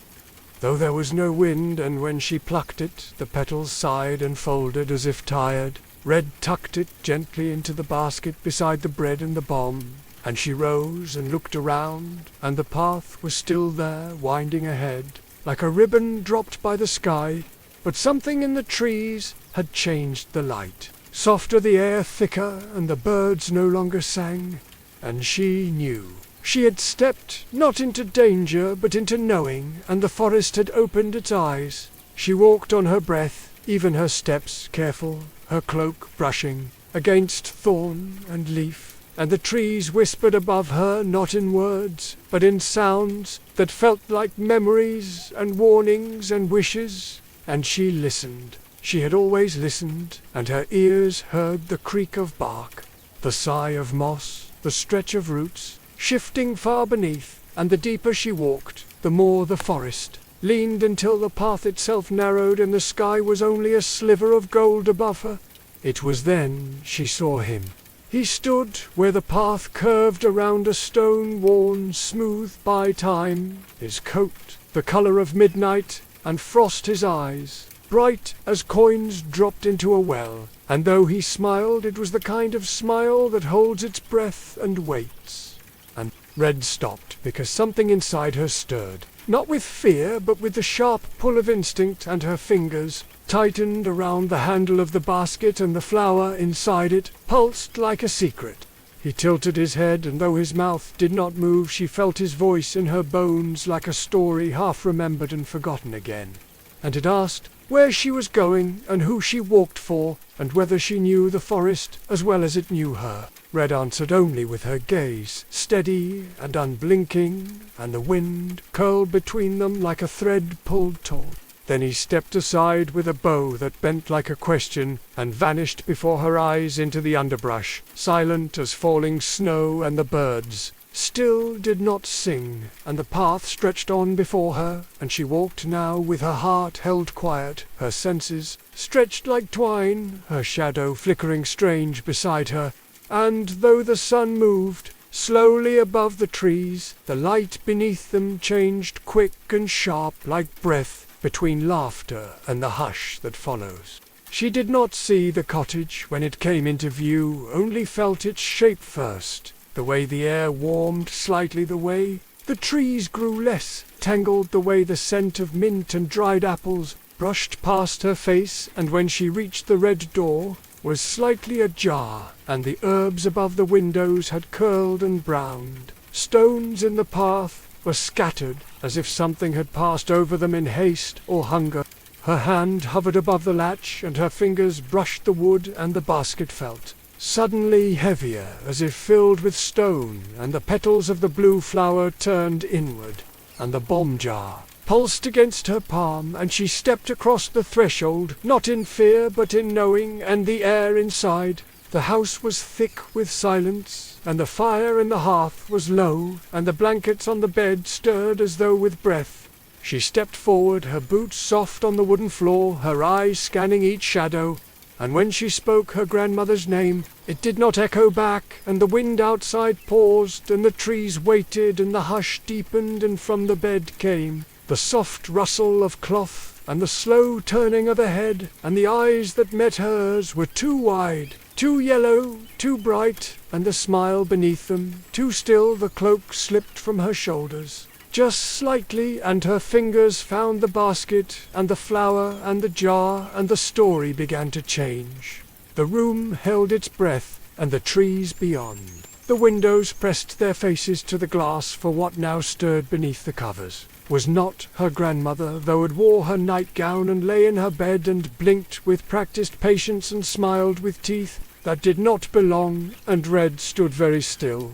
Speaker 1: though there was no wind, and when she plucked it, the petals sighed and folded as if tired. Red tucked it gently into the basket beside the bread and the bomb, and she rose and looked around, and the path was still there, winding ahead, like a ribbon dropped by the sky. But something in the trees had changed the light. Softer the air, thicker, and the birds no longer sang. And she knew. She had stepped not into danger, but into knowing, and the forest had opened its eyes. She walked on her breath, even her steps careful, her cloak brushing against thorn and leaf, and the trees whispered above her, not in words, but in sounds that felt like memories and warnings and wishes. And she listened. She had always listened, and her ears heard the creak of bark, the sigh of moss, the stretch of roots, shifting far beneath, and the deeper she walked, the more the forest leaned until the path itself narrowed and the sky was only a sliver of gold above her. It was then she saw him. He stood where the path curved around a stone worn smooth by time, his coat the color of midnight, and frost his eyes, bright as coins dropped into a well, and though he smiled, it was the kind of smile that holds its breath and waits. And Red stopped, because something inside her stirred, not with fear, but with the sharp pull of instinct, and her fingers tightened around the handle of the basket, and the flower inside it pulsed like a secret. He tilted his head, and though his mouth did not move, she felt his voice in her bones like a story half remembered and forgotten again. And it asked where she was going, and who she walked for, and whether she knew the forest as well as it knew her. Red answered only with her gaze, steady and unblinking, and the wind curled between them like a thread pulled taut. Then he stepped aside with a bow that bent like a question, and vanished before her eyes into the underbrush, silent as falling snow, and the birds still did not sing, and the path stretched on before her, and she walked now with her heart held quiet, her senses stretched like twine, her shadow flickering strange beside her. And though the sun moved slowly above the trees, the light beneath them changed quick and sharp like breath between laughter and the hush that follows. She did not see the cottage when it came into view, only felt its shape first, the way the air warmed slightly, the way the trees grew less tangled, the way the scent of mint and dried apples brushed past her face, and when she reached the red door, was slightly ajar, and the herbs above the windows had curled and browned. Stones in the path were scattered, as if something had passed over them in haste or hunger. Her hand hovered above the latch, and her fingers brushed the wood, and the basket felt suddenly heavier, as if filled with stone, and the petals of the blue flower turned inward, and the bomb jar pulsed against her palm, and she stepped across the threshold, not in fear but in knowing, and the air inside the house was thick with silence, and the fire in the hearth was low, and the blankets on the bed stirred as though with breath. She stepped forward, her boots soft on the wooden floor, her eyes scanning each shadow, and when she spoke her grandmother's name, it did not echo back, and the wind outside paused, and the trees waited, and the hush deepened, and from the bed came the soft rustle of cloth, and the slow turning of a head, and the eyes that met hers were too wide, too yellow, too bright, and the smile beneath them too still. The cloak slipped from her shoulders just slightly, and her fingers found the basket, and the flower, and the jar, and the story began to change. The room held its breath, and the trees beyond The windows pressed their faces to the glass, for what now stirred beneath the covers was not her grandmother, though it wore her nightgown and lay in her bed and blinked with practised patience and smiled with teeth that did not belong, and Red stood very still,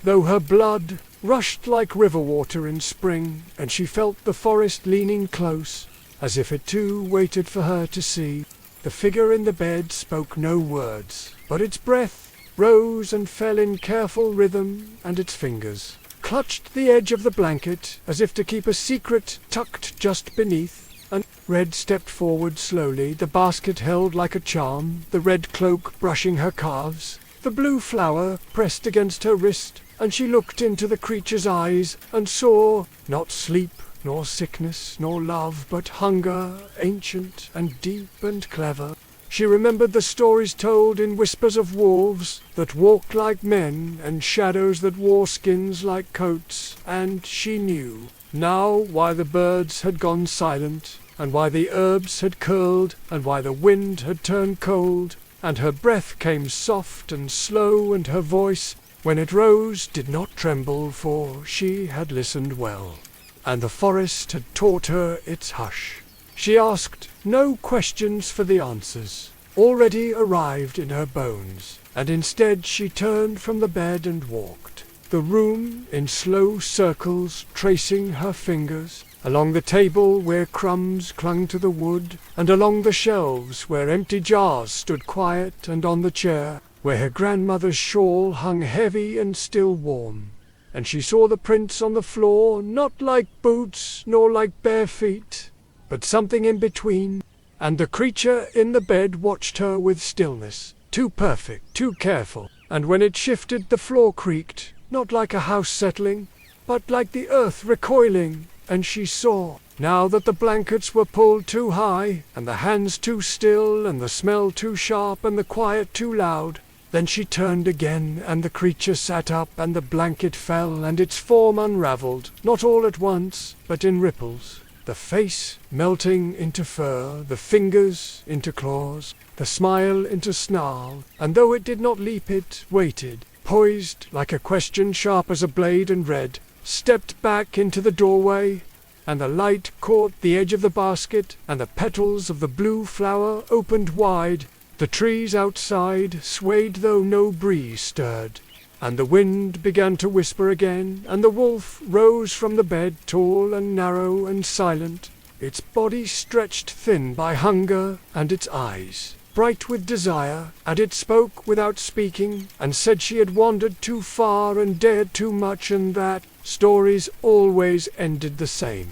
Speaker 1: though her blood rushed like river water in spring, and she felt the forest leaning close, as if it too waited for her to see. The figure in the bed spoke no words, but its breath rose and fell in careful rhythm, and its fingers clutched the edge of the blanket, as if to keep a secret tucked just beneath, and Red stepped forward slowly, the basket held like a charm, the red cloak brushing her calves, the blue flower pressed against her wrist, and she looked into the creature's eyes, and saw not sleep, nor sickness, nor love, but hunger, ancient and deep and clever. She remembered the stories told in whispers of wolves that walked like men, and shadows that wore skins like coats, and she knew now why the birds had gone silent, and why the herbs had curled, and why the wind had turned cold, and her breath came soft and slow, and her voice, when it rose, did not tremble, for she had listened well, and the forest had taught her its hush. She asked no questions for the answers already arrived in her bones, and instead she turned from the bed and walked the room in slow circles, tracing her fingers along the table where crumbs clung to the wood, and along the shelves where empty jars stood quiet, and on the chair where her grandmother's shawl hung heavy and still warm. And she saw the prints on the floor, not like boots nor like bare feet, but something in between, and the creature in the bed watched her with stillness, too perfect, too careful, and when it shifted the floor creaked, not like a house settling, but like the earth recoiling, and she saw now that the blankets were pulled too high, and the hands too still, and the smell too sharp, and the quiet too loud. Then she turned again, and the creature sat up, and the blanket fell, and its form unravelled, not all at once, but in ripples, the face melting into fur, the fingers into claws, the smile into snarl, and though it did not leap, it waited, poised like a question sharp as a blade, and Red stepped back into the doorway, and the light caught the edge of the basket, and the petals of the blue flower opened wide. The trees outside swayed though no breeze stirred, and the wind began to whisper again, and the wolf rose from the bed, tall and narrow and silent, its body stretched thin by hunger, and its eyes bright with desire, and it spoke without speaking, and said she had wandered too far and dared too much, and that stories always ended the same,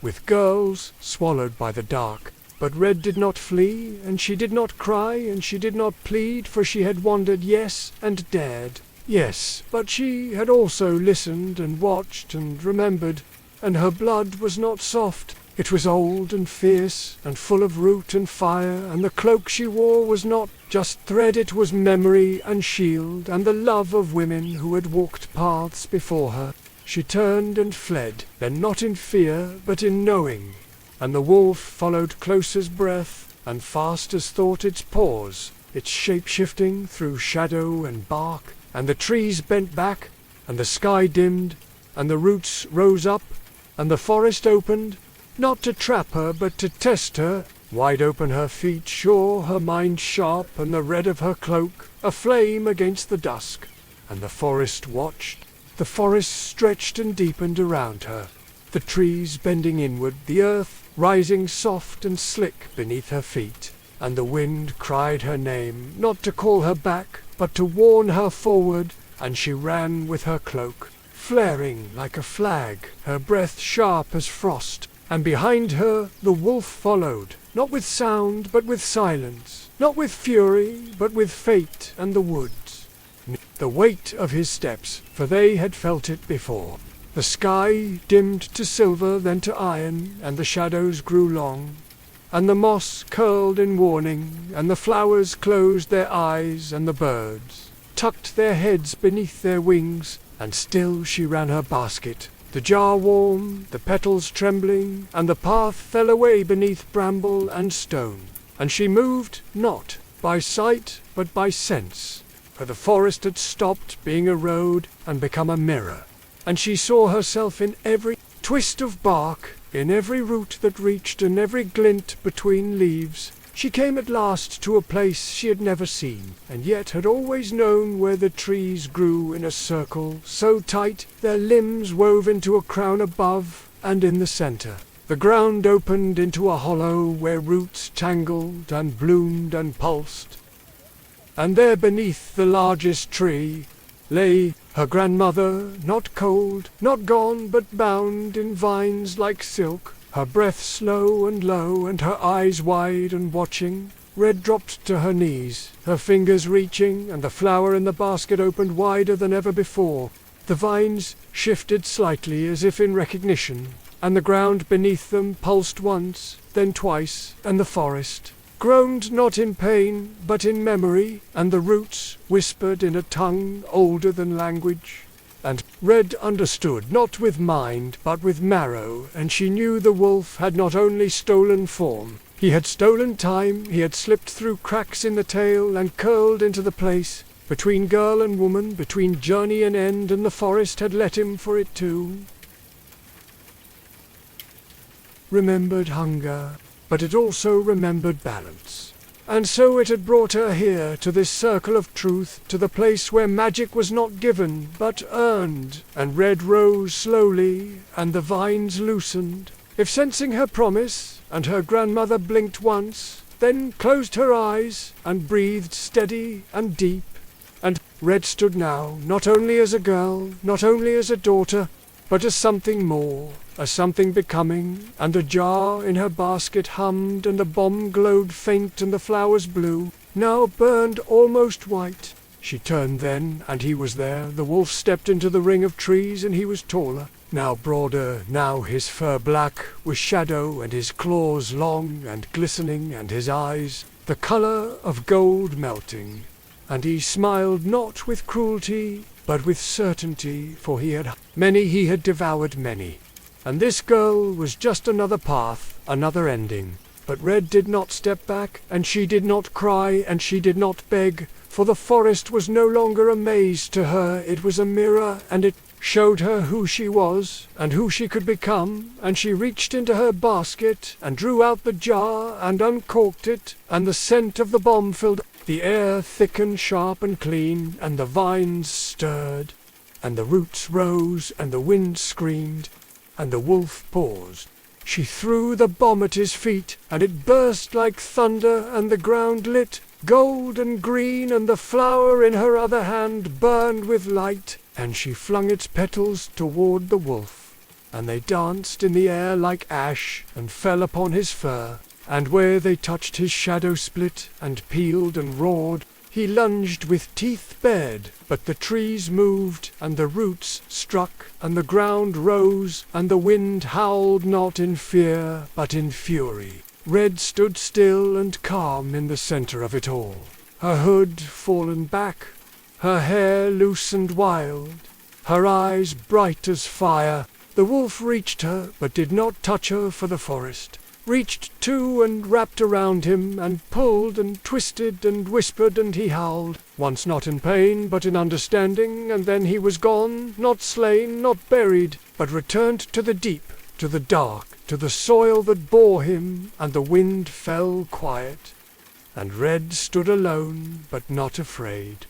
Speaker 1: with girls swallowed by the dark. But Red did not flee, and she did not cry, and she did not plead, for she had wandered, yes, and dared. Yes, but she had also listened and watched and remembered, and her blood was not soft. It was old and fierce and full of root and fire, and the cloak she wore was not just thread, it was memory and shield, and the love of women who had walked paths before her. She turned and fled, then not in fear, but in knowing. And the wolf followed close as breath, and fast as thought its paws, its shape-shifting through shadow and bark, and the trees bent back, and the sky dimmed, and the roots rose up, and the forest opened, not to trap her, but to test her, wide open her feet, sure, her mind sharp, and the red of her cloak aflame against the dusk. And the forest watched. The forest stretched and deepened around her, the trees bending inward, the earth rising soft and slick beneath her feet, and the wind cried her name, not to call her back, but to warn her forward, and she ran with her cloak flaring like a flag, her breath sharp as frost, and behind her the wolf followed, not with sound but with silence, not with fury but with fate and the woods. The weight of his steps, for they had felt it before. The sky dimmed to silver, then to iron, and the shadows grew long, and the moss curled in warning, and the flowers closed their eyes, and the birds tucked their heads beneath their wings, and still she ran her basket, the jar warm, the petals trembling, and the path fell away beneath bramble and stone, and she moved not by sight but by sense. for the forest had stopped being a road and become a mirror, and she saw herself in every twist of bark, in every root that reached and every glint between leaves. She came at last to a place she had never seen, and yet had always known, where the trees grew in a circle so tight their limbs wove into a crown above, and in the centre the ground opened into a hollow where roots tangled and bloomed and pulsed. And there beneath the largest tree lay her grandmother, not cold, not gone, but bound in vines like silk, her breath slow and low, and her eyes wide and watching. Red dropped to her knees, her fingers reaching, and the flower in the basket opened wider than ever before. The vines shifted slightly as if in recognition, and the ground beneath them pulsed once, then twice, and the forest groaned not in pain, but in memory, and the roots whispered in a tongue older than language. And Red understood, not with mind, but with marrow, and she knew the wolf had not only stolen form, he had stolen time. He had slipped through cracks in the tail and curled into the place between girl and woman, between journey and end, and the forest had let him for it too. Remembered hunger, but it also remembered balance. And so it had brought her here, to this circle of truth, to the place where magic was not given, but earned. And Red rose slowly, and the vines loosened, if sensing her promise, and her grandmother blinked once, then closed her eyes, and breathed steady and deep. And Red stood now, not only as a girl, not only as a daughter, but as something more, as something becoming, and a jar in her basket hummed, and the bomb glowed faint, and the flowers blue, now burned almost white. She turned then, and he was there. The wolf stepped into the ring of trees, and he was taller, now broader, now his fur black with shadow, and his claws long and glistening, and his eyes the colour of gold melting. And he smiled not with cruelty, but with certainty, for he had devoured many. And this girl was just another path, another ending. But Red did not step back, and she did not cry, and she did not beg, for the forest was no longer a maze to her, it was a mirror, and it showed her who she was, and who she could become. And she reached into her basket, and drew out the jar, and uncorked it, and the scent of the bomb filled the air, thick and sharp and clean, and the vines stirred, and the roots rose, and the wind screamed, and the wolf paused. She threw the bomb at his feet, and it burst like thunder, and the ground lit gold and green, and the flower in her other hand burned with light, and she flung its petals toward the wolf, and they danced in the air like ash, and fell upon his fur. And where they touched his shadow split, and peeled and roared. He lunged with teeth bared, but the trees moved, and the roots struck, and the ground rose, and the wind howled not in fear, but in fury. Red stood still and calm in the centre of it all, her hood fallen back, her hair loose and wild, her eyes bright as fire. The wolf reached her, but did not touch her, for the forest reached too, and wrapped around him, and pulled and twisted and whispered, and he howled, once not in pain, but in understanding, and then he was gone, not slain, not buried, but returned to the deep, to the dark, to the soil that bore him, and the wind fell quiet, and Red stood alone, but not afraid.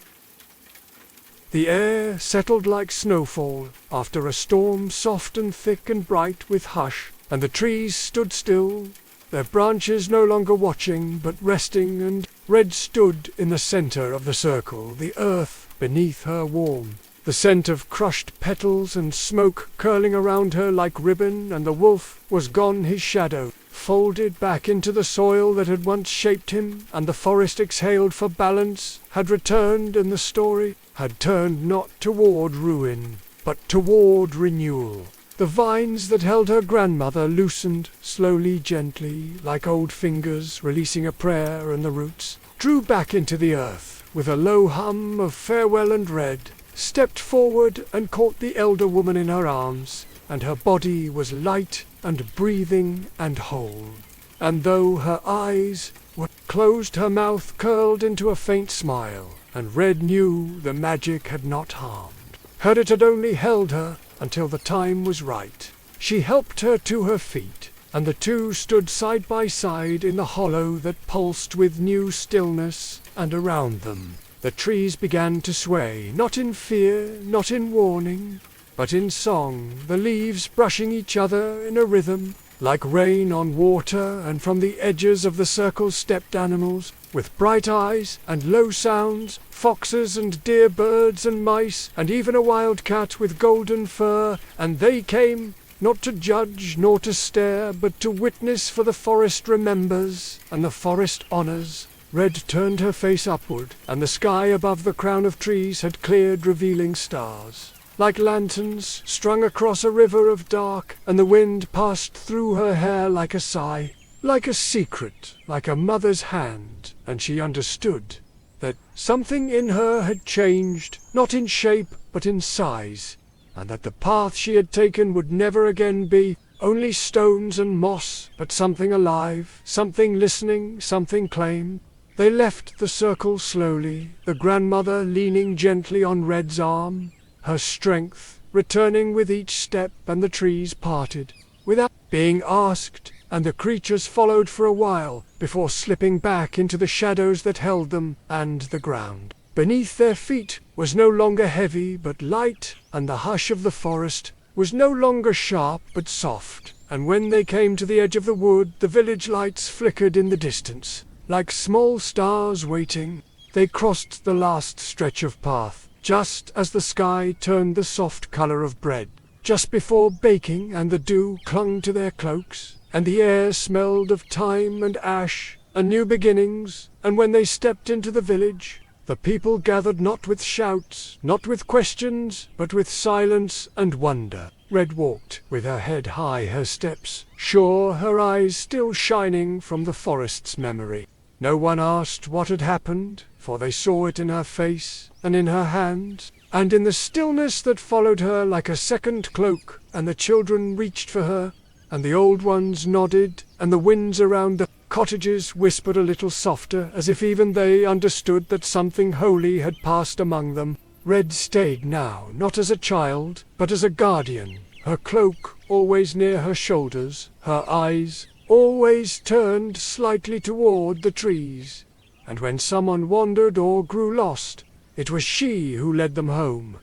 Speaker 1: The air settled like snowfall, after a storm, soft and thick and bright with hush, and the trees stood still, their branches no longer watching, but resting, and Red stood in the centre of the circle, the earth beneath her warm, the scent of crushed petals and smoke curling around her like ribbon, and the wolf was gone, his shadow folded back into the soil that had once shaped him, and the forest exhaled for balance, had returned, and the story had turned not toward ruin, but toward renewal. The vines that held her grandmother loosened, slowly, gently, like old fingers releasing a prayer, and the roots drew back into the earth, with a low hum of farewell, and Red stepped forward and caught the elder woman in her arms, and her body was light and breathing and whole. And though her eyes were closed, her mouth curled into a faint smile, and Red knew the magic had not harmed her. It had only held her until the time was right. She helped her to her feet, and the two stood side by side in the hollow that pulsed with new stillness, and around them the trees began to sway, not in fear, not in warning, but in song, the leaves brushing each other in a rhythm, like rain on water, and from the edges of the circle stepped animals, with bright eyes and low sounds, foxes and deer birds and mice, and even a wild cat with golden fur, and they came, not to judge nor to stare, but to witness, for the forest remembers, and the forest honors. Red turned her face upward, and the sky above the crown of trees had cleared, revealing stars like lanterns strung across a river of dark, and the wind passed through her hair like a sigh, like a secret, like a mother's hand, and she understood that something in her had changed, not in shape but in size, and that the path she had taken would never again be only stones and moss, but something alive, something listening, something claimed. They left the circle slowly, the grandmother leaning gently on Red's arm, her strength returning with each step, and the trees parted without being asked, and the creatures followed for a while before slipping back into the shadows that held them, and the ground beneath their feet was no longer heavy but light, and the hush of the forest was no longer sharp but soft, and when they came to the edge of the wood, the village lights flickered in the distance like small stars waiting. They crossed the last stretch of path just as the sky turned the soft color of bread, just before baking, and the dew clung to their cloaks, and the air smelled of thyme and ash and new beginnings. And when they stepped into the village, the people gathered not with shouts, not with questions, but with silence and wonder. Red walked with her head high, her steps sure, her eyes still shining from the forest's memory. No one asked what had happened, for they saw it in her face and in her hands, and in the stillness that followed her like a second cloak. And the children reached for her, and the old ones nodded, and the winds around the cottages whispered a little softer, as if even they understood that something holy had passed among them. Red stayed now, not as a child, but as a guardian, her cloak always near her shoulders, her eyes always turned slightly toward the trees, and when someone wandered or grew lost, it was she who led them home,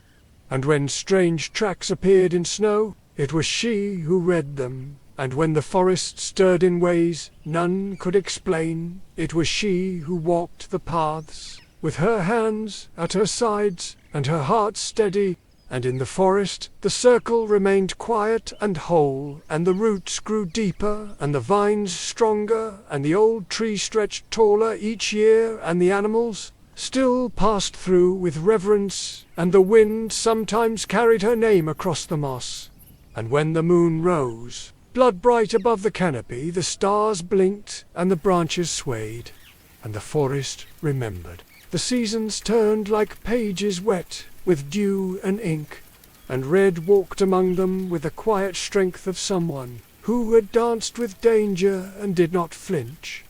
Speaker 1: and when strange tracks appeared in snow, it was she who read them, and when the forest stirred in ways none could explain, it was she who walked the paths, with her hands at her sides and her heart steady. And in the forest the circle remained quiet and whole, and the roots grew deeper, and the vines stronger, and the old tree stretched taller each year, and the animals still passed through with reverence, and the wind sometimes carried her name across the moss. And when the moon rose, blood bright above the canopy, the stars blinked, and the branches swayed, and the forest remembered. The seasons turned like pages wet with dew and ink, and Red walked among them with the quiet strength of someone who had danced with danger and did not flinch.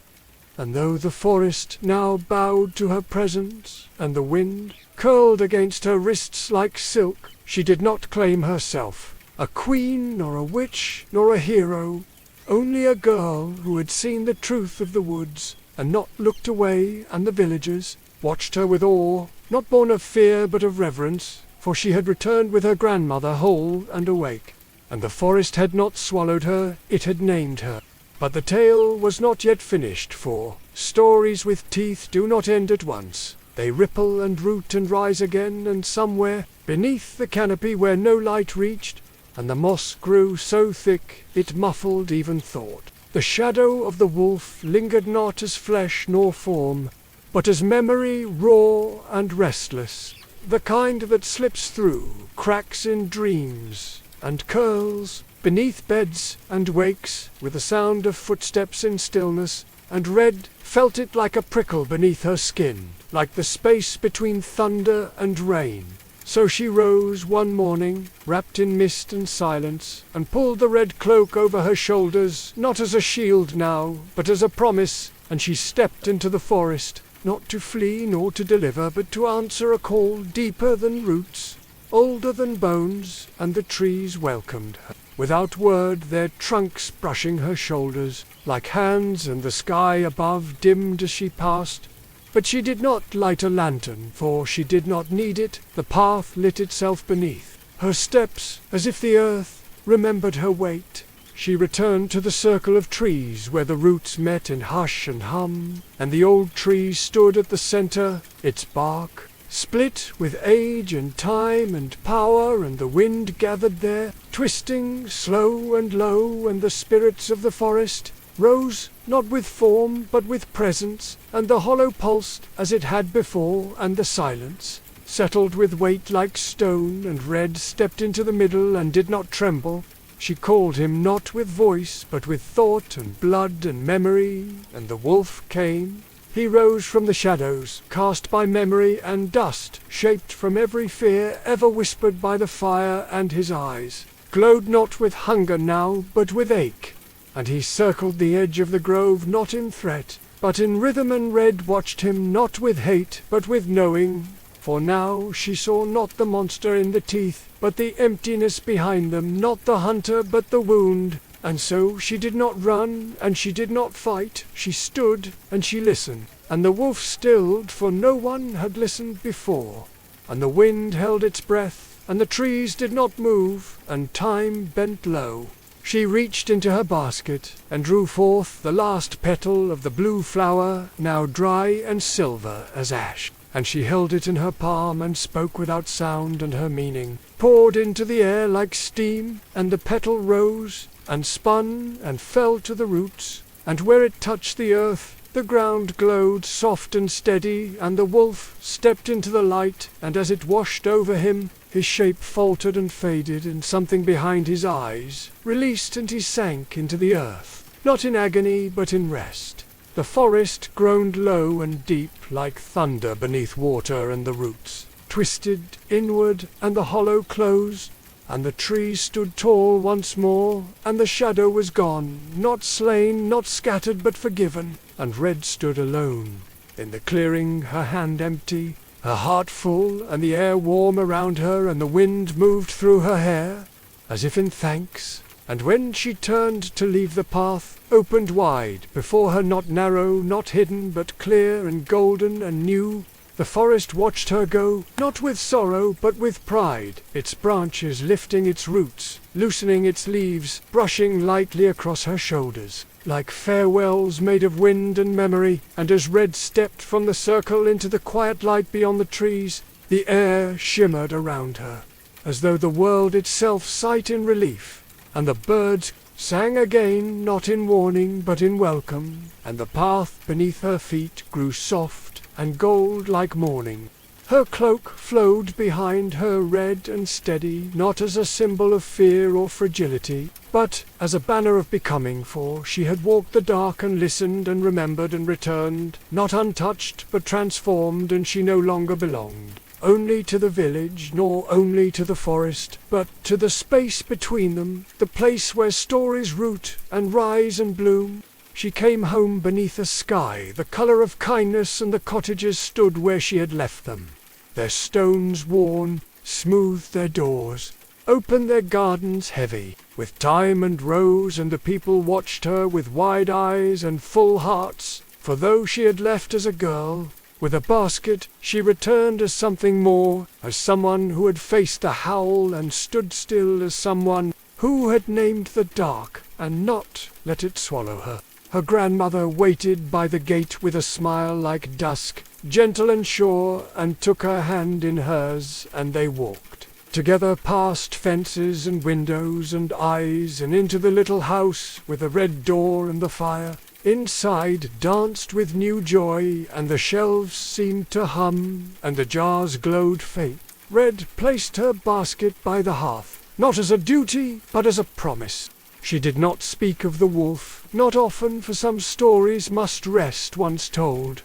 Speaker 1: And though the forest now bowed to her presence, and the wind curled against her wrists like silk, she did not claim herself a queen, nor a witch, nor a hero, only a girl who had seen the truth of the woods, and not looked away, and the villagers watched her with awe, not born of fear but of reverence, for she had returned with her grandmother whole and awake, and the forest had not swallowed her, it had named her. But the tale was not yet finished, for stories with teeth do not end at once. They ripple and root and rise again, and somewhere beneath the canopy where no light reached, and the moss grew so thick it muffled even thought, the shadow of the wolf lingered not as flesh nor form, but as memory raw and restless, the kind that slips through cracks in dreams, and curls beneath beds and wakes with the sound of footsteps in stillness, and Red felt it like a prickle beneath her skin, like the space between thunder and rain. So she rose one morning, wrapped in mist and silence, and pulled the red cloak over her shoulders, not as a shield now, but as a promise, and she stepped into the forest, not to flee nor to deliver, but to answer a call deeper than roots, older than bones, and the trees welcomed her. Without word, their trunks brushing her shoulders, like hands, and the sky above dimmed as she passed. But she did not light a lantern, for she did not need it. The path lit itself beneath her steps, as if the earth remembered her weight. She returned to the circle of trees where the roots met in hush and hum, and the old tree stood at the center, its bark split with age and time and power, and the wind gathered there, twisting slow and low, and the spirits of the forest rose, not with form but with presence, and the hollow pulsed as it had before, and the silence settled with weight like stone, and Red stepped into the middle and did not tremble. She called him not with voice, but with thought and blood and memory, and the wolf came. He rose from the shadows, cast by memory and dust, shaped from every fear ever whispered by the fire, and his eyes glowed not with hunger now, but with ache. And he circled the edge of the grove, not in threat, but in rhythm, and Red watched him not with hate, but with knowing. For now she saw not the monster in the teeth, but the emptiness behind them, not the hunter, but the wound. And so she did not run, and she did not fight. She stood, and she listened. And the wolf stilled, for no one had listened before. And the wind held its breath, and the trees did not move, and time bent low. She reached into her basket, and drew forth the last petal of the blue flower, now dry and silver as ash. And she held it in her palm, and spoke without sound, and her meaning poured into the air like steam, and the petal rose, and spun, and fell to the roots, and where it touched the earth, the ground glowed soft and steady, and the wolf stepped into the light, and as it washed over him, his shape faltered and faded, and something behind his eyes released, and he sank into the earth, not in agony, but in rest. The forest groaned low and deep, like thunder beneath water, and the roots twisted inward, and the hollow closed, and the trees stood tall once more, and the shadow was gone, not slain, not scattered, but forgiven. And Red stood alone in the clearing, her hand empty, her heart full, and the air warm around her, and the wind moved through her hair, as if in thanks. And when she turned to leave, the path opened wide before her, not narrow, not hidden, but clear and golden and new. The forest watched her go, not with sorrow, but with pride, its branches lifting its roots, loosening its leaves, brushing lightly across her shoulders, like farewells made of wind and memory. And as Red stepped from the circle into the quiet light beyond the trees, the air shimmered around her, as though the world itself sighed in relief. And the birds sang again, not in warning, but in welcome, and the path beneath her feet grew soft and gold like morning. Her cloak flowed behind her, red and steady, not as a symbol of fear or fragility, but as a banner of becoming, for she had walked the dark and listened and remembered and returned, not untouched, but transformed, and she no longer belonged only to the village, nor only to the forest, but to the space between them, the place where stories root and rise and bloom. She came home beneath a sky the color of kindness, and the cottages stood where she had left them, their stones worn, smoothed their doors, opened their gardens heavy with thyme and rose, and the people watched her with wide eyes and full hearts, for though she had left as a girl with a basket, she returned as something more, as someone who had faced the howl and stood still, as someone who had named the dark and not let it swallow her. Her grandmother waited by the gate with a smile like dusk, gentle and sure, and took her hand in hers, and they walked together past fences and windows and eyes, and into the little house with the red door and the fire. Inside danced with new joy, and the shelves seemed to hum, and the jars glowed faint. Red placed her basket by the hearth, not as a duty, but as a promise. She did not speak of the wolf, not often, for some stories must rest once told,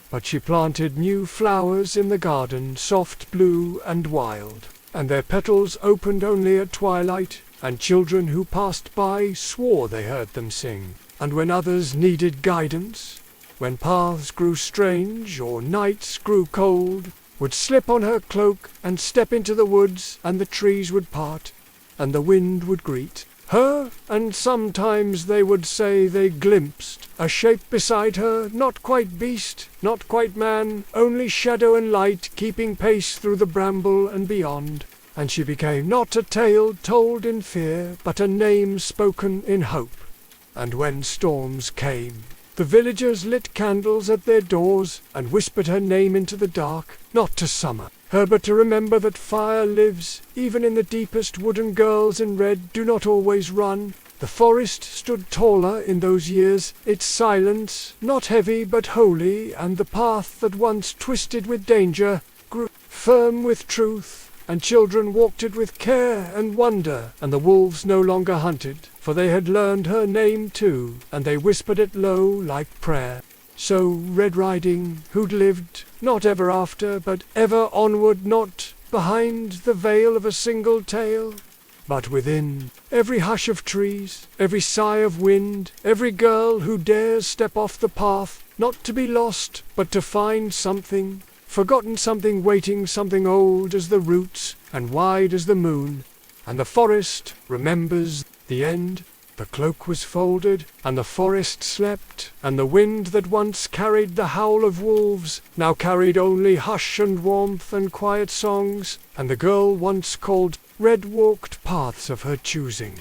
Speaker 1: but she planted new flowers in the garden, soft blue and wild, and their petals opened only at twilight, and children who passed by swore they heard them sing. And when others needed guidance, when paths grew strange or nights grew cold, would slip on her cloak and step into the woods, and the trees would part, and the wind would greet her, and sometimes they would say they glimpsed a shape beside her, not quite beast, not quite man, only shadow and light keeping pace through the bramble and beyond. And she became not a tale told in fear, but a name spoken in hope. And when storms came, the villagers lit candles at their doors and whispered her name into the dark, not to summon her, but to remember that fire lives, even in the deepest wooden girls in red do not always run. The forest stood taller in those years, its silence not heavy but holy, and the path that once twisted with danger grew firm with truth, and children walked it with care and wonder, and the wolves no longer hunted, for they had learned her name too, and they whispered it low like prayer. So Red Riding Hood lived, not ever after, but ever onward, not behind the veil of a single tale, but within every hush of trees, every sigh of wind, every girl who dares step off the path, not to be lost, but to find something, forgotten something waiting, something old as the roots and wide as the moon. And the forest remembers the end. The cloak was folded, and the forest slept, and the wind that once carried the howl of wolves now carried only hush and warmth and quiet songs, and the girl once called Red walked paths of her choosing.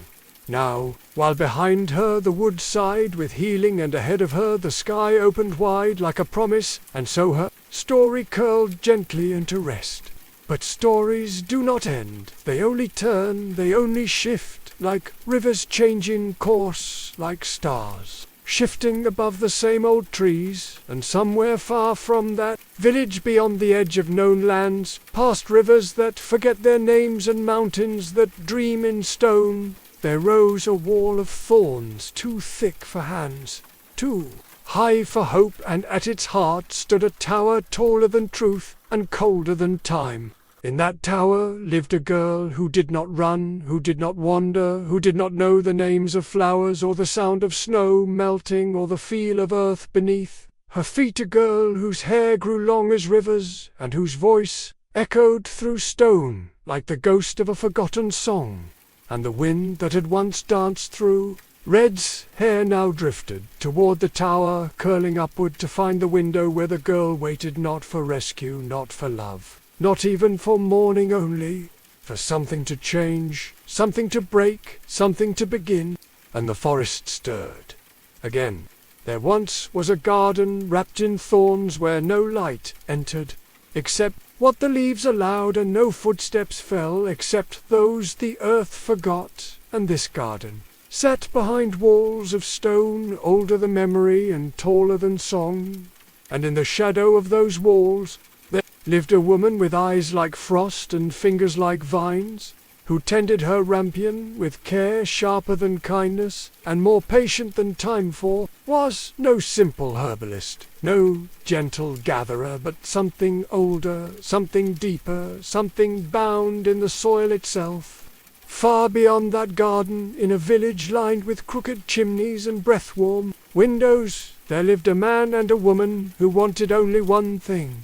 Speaker 1: Now, while behind her the wood sighed with healing, and ahead of her the sky opened wide like a promise, and so her story curled gently into rest. But stories do not end, they only turn, they only shift, like rivers changing course, like stars, shifting above the same old trees, and somewhere far from that village beyond the edge of known lands, past rivers that forget their names and mountains that dream in stone, there rose a wall of thorns too thick for hands, too high for hope, and at its heart stood a tower taller than truth and colder than time. In that tower lived a girl who did not run, who did not wander, who did not know the names of flowers or the sound of snow melting or the feel of earth beneath her feet, a girl whose hair grew long as rivers and whose voice echoed through stone like the ghost of a forgotten song. And the wind that had once danced through Red's hair now drifted toward the tower, curling upward to find the window where the girl waited, not for rescue, not for love, not even for mourning only, for something to change, something to break, something to begin. And the forest stirred again. There once was a garden wrapped in thorns where no light entered, except what the leaves allowed, and no footsteps fell except those the earth forgot. And this garden sat behind walls of stone, older than memory and taller than song. And in the shadow of those walls there lived a woman with eyes like frost and fingers like vines, who tended her rampion with care sharper than kindness and more patient than time, for was no simple herbalist, no gentle gatherer, but something older, something deeper, something bound in the soil itself. Far beyond that garden, in a village lined with crooked chimneys and breath-warm windows, there lived a man and a woman who wanted only one thing,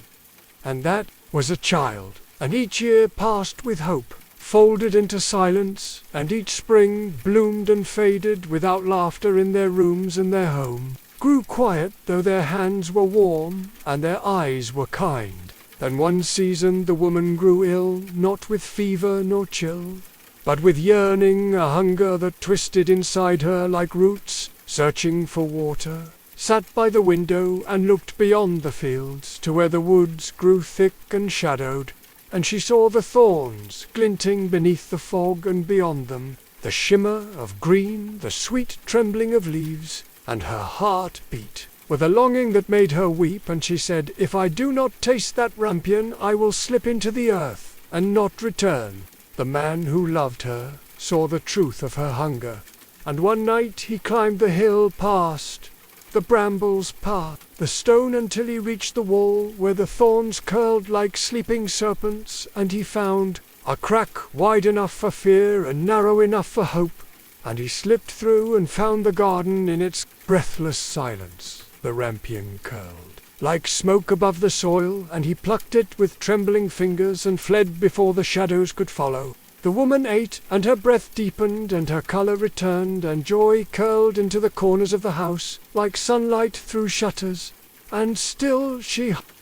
Speaker 1: and that was a child. And each year passed with hope, folded into silence, and each spring bloomed and faded without laughter in their rooms, and their home grew quiet, though their hands were warm and their eyes were kind. Then one season the woman grew ill, not with fever nor chill, but with yearning, a hunger that twisted inside her like roots, searching for water, sat by the window and looked beyond the fields to where the woods grew thick and shadowed, and she saw the thorns glinting beneath the fog, and beyond them the shimmer of green, the sweet trembling of leaves, and her heart beat with a longing that made her weep, and she said, "If I do not taste that rampion, I will slip into the earth and not return." The man who loved her saw the truth of her hunger, and one night he climbed the hill past the brambles, past the stone, until he reached the wall where the thorns curled like sleeping serpents, and he found a crack wide enough for fear and narrow enough for hope, and he slipped through and found the garden in its breathless silence. The rampion curled like smoke above the soil, and he plucked it with trembling fingers and fled before the shadows could follow. The woman ate, and her breath deepened, and her color returned, and joy curled into the corners of the house, like sunlight through shutters. And still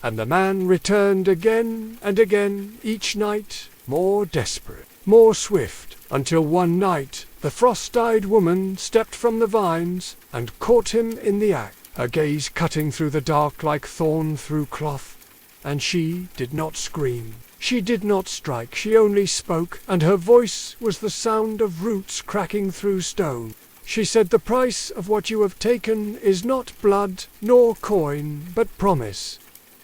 Speaker 1: and the man returned again and again, each night, more desperate, more swift, until one night the frost-eyed woman stepped from the vines and caught him in the act, her gaze cutting through the dark like thorn through cloth. And she did not scream, she did not strike, she only spoke, and her voice was the sound of roots cracking through stone. She said, "The price of what you have taken is not blood nor coin, but promise.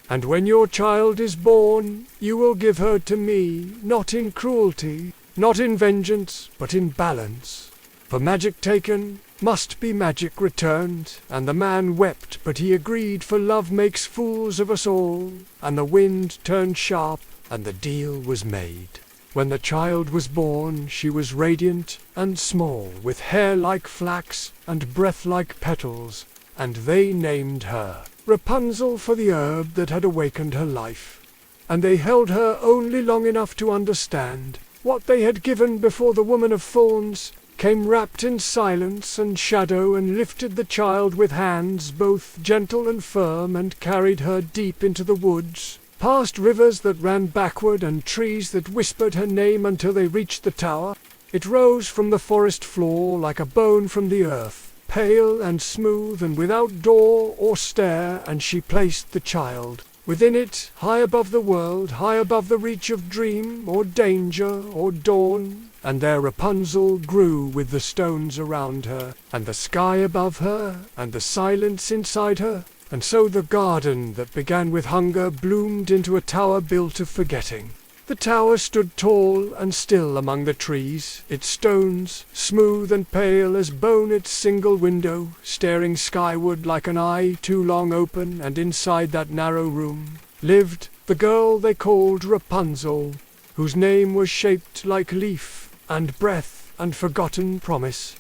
Speaker 1: And when your child is born, you will give her to me, not in cruelty, not in vengeance, but in balance. For magic taken must be magic returned." And the man wept, but he agreed, for love makes fools of us all. And the wind turned sharp, and the deal was made. When the child was born, she was radiant and small, with hair like flax and breath like petals, and they named her Rapunzel, for the herb that had awakened her life. And they held her only long enough to understand what they had given before the woman of Thorns came wrapped in silence and shadow, and lifted the child with hands both gentle and firm, and carried her deep into the woods, past rivers that ran backward and trees that whispered her name, until they reached the tower. It rose from the forest floor like a bone from the earth, pale and smooth and without door or stair, and she placed the child within it, high above the world, high above the reach of dream or danger or dawn. And there Rapunzel grew, with the stones around her, and the sky above her, and the silence inside her. And so the garden that began with hunger bloomed into a tower built of forgetting. The tower stood tall and still among the trees, its stones smooth and pale as bone, its single window staring skyward like an eye too long open. And inside that narrow room lived the girl they called Rapunzel, whose name was shaped like leaf and breath and forgotten promise.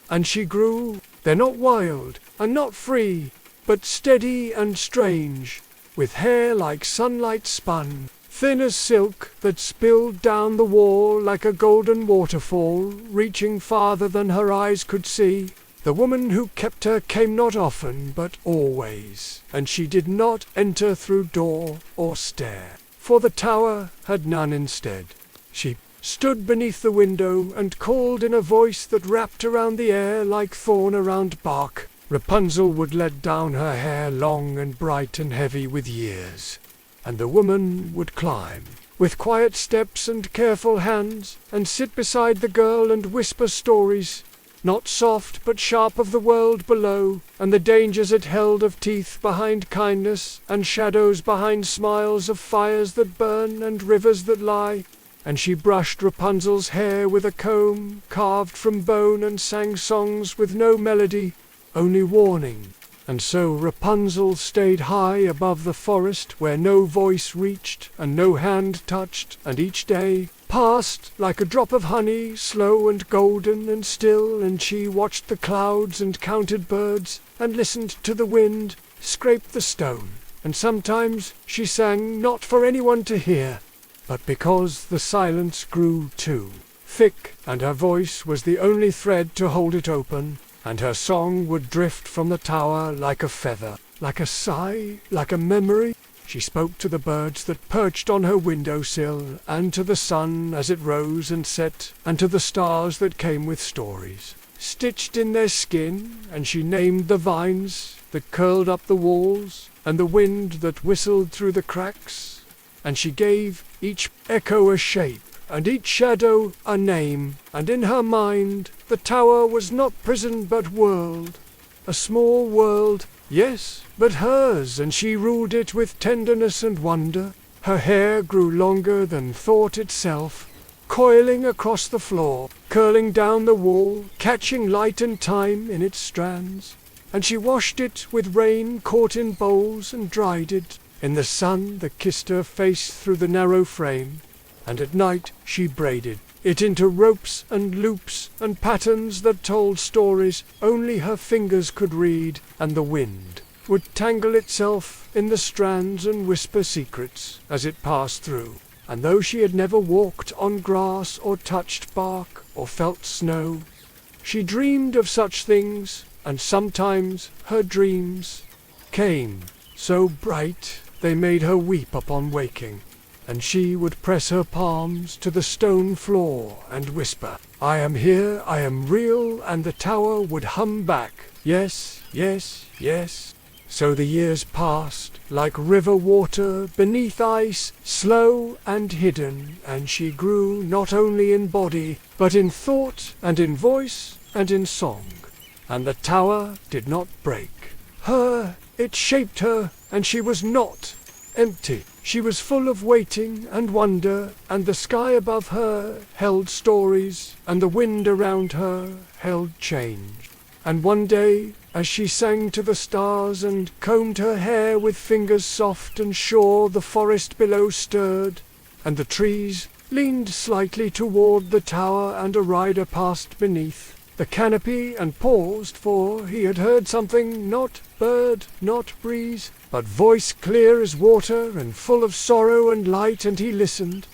Speaker 1: And she grew, they're not wild and not free, but steady and strange, with hair like sunlight spun, thin as silk, that spilled down the wall like a golden waterfall, reaching farther than her eyes could see. The woman who kept her came not often, but always, and she did not enter through door or stair, for the tower had none instead. She stood beneath the window and called in a voice that wrapped around the air like thorn around bark. Rapunzel would let down her hair, long and bright and heavy with years, and the woman would climb with quiet steps and careful hands, and sit beside the girl and whisper stories, not soft but sharp, of the world below, and the dangers it held, of teeth behind kindness, and shadows behind smiles, of fires that burn and rivers that lie. And she brushed Rapunzel's hair with a comb carved from bone, and sang songs with no melody, only warning. And so Rapunzel stayed high above the forest, where no voice reached and no hand touched, and each day passed like a drop of honey, slow and golden and still, and she watched the clouds and counted birds, and listened to the wind scrape the stone. And sometimes she sang, not for anyone to hear, but because the silence grew too thick, and her voice was the only thread to hold it open. And her song would drift from the tower like a feather, like a sigh, like a memory. She spoke to the birds that perched on her window-sill, and to the sun as it rose and set, and to the stars that came with stories stitched in their skin. And she named the vines that curled up the walls, and the wind that whistled through the cracks. And she gave each echo a shape, and each shadow a name. And in her mind the tower was not prison but world, a small world, yes, but hers, and she ruled it with tenderness and wonder. Her hair grew longer than thought itself, coiling across the floor, curling down the wall, catching light and time in its strands. And she washed it with rain caught in bowls, and dried it in the sun that kissed her face through the narrow frame. And at night she braided it into ropes and loops and patterns that told stories only her fingers could read. And the wind would tangle itself in the strands and whisper secrets as it passed through. And though she had never walked on grass or touched bark or felt snow, she dreamed of such things, and sometimes her dreams came so bright they made her weep upon waking, and she would press her palms to the stone floor and whisper, "I am here, I am real," and the tower would hum back, "Yes, yes, yes." So the years passed, like river water beneath ice, slow and hidden, and she grew not only in body, but in thought and in voice and in song. And the tower did not break. It shaped her, and she was not empty. She was full of waiting and wonder, and the sky above her held stories, and the wind around her held change. And one day, as she sang to the stars and combed her hair with fingers soft and sure, the forest below stirred, and the trees leaned slightly toward the tower, and a rider passed beneath the canopy and paused, for he had heard something, not bird, not breeze, but voice clear as water and full of sorrow and light, and he listened,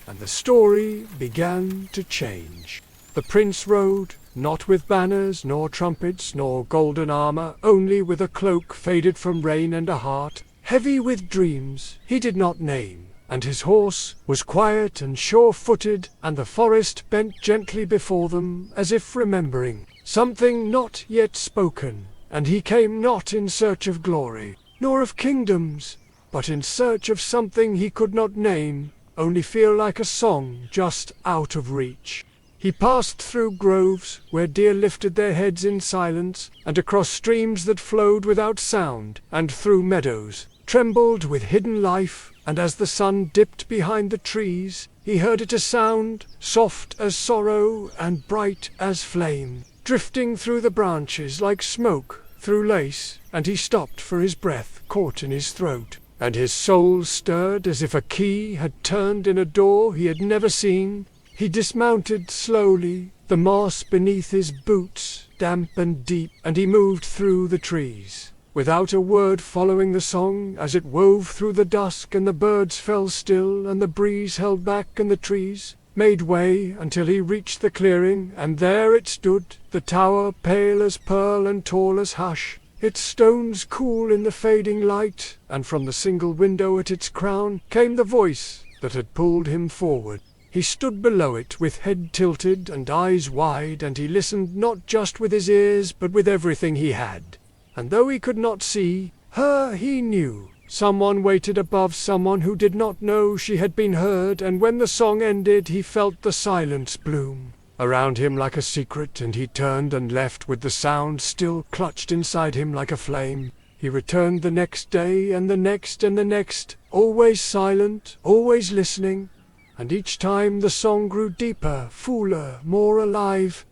Speaker 1: and the story began to change. The prince rode, not with banners, nor trumpets, nor golden armor, only with a cloak faded from rain and a heart heavy with dreams he did not name. And his horse was quiet and sure-footed, and the forest bent gently before them, as if remembering something not yet spoken. And he came not in search of glory, nor of kingdoms, but in search of something he could not name, only feel like a song just out of reach. He passed through groves where deer lifted their heads in silence, and across streams that flowed without sound, and through meadows trembled with hidden life, and as the sun dipped behind the trees, he heard it a sound, soft as sorrow and bright as flame, drifting through the branches like smoke through lace, and he stopped for his breath caught in his throat, and his soul stirred as if a key had turned in a door he had never seen. He dismounted slowly, the moss beneath his boots damp and deep, and he moved through the trees, without a word, following the song as it wove through the dusk, and the birds fell still, and the breeze held back, and the trees made way, until he reached the clearing, and there it stood, the tower pale as pearl and tall as hush, its stones cool in the fading light, and from the single window at its crown came the voice that had pulled him forward. He stood below it with head tilted and eyes wide, and he listened not just with his ears, but with everything he had. And though he could not see her, he knew someone waited above, someone who did not know she had been heard, and when the song ended he felt the silence bloom around him like a secret, and he turned and left with the sound still clutched inside him like a flame. He returned the next day, and the next, and the next, always silent, always listening, and each time the song grew deeper, fuller, more alive,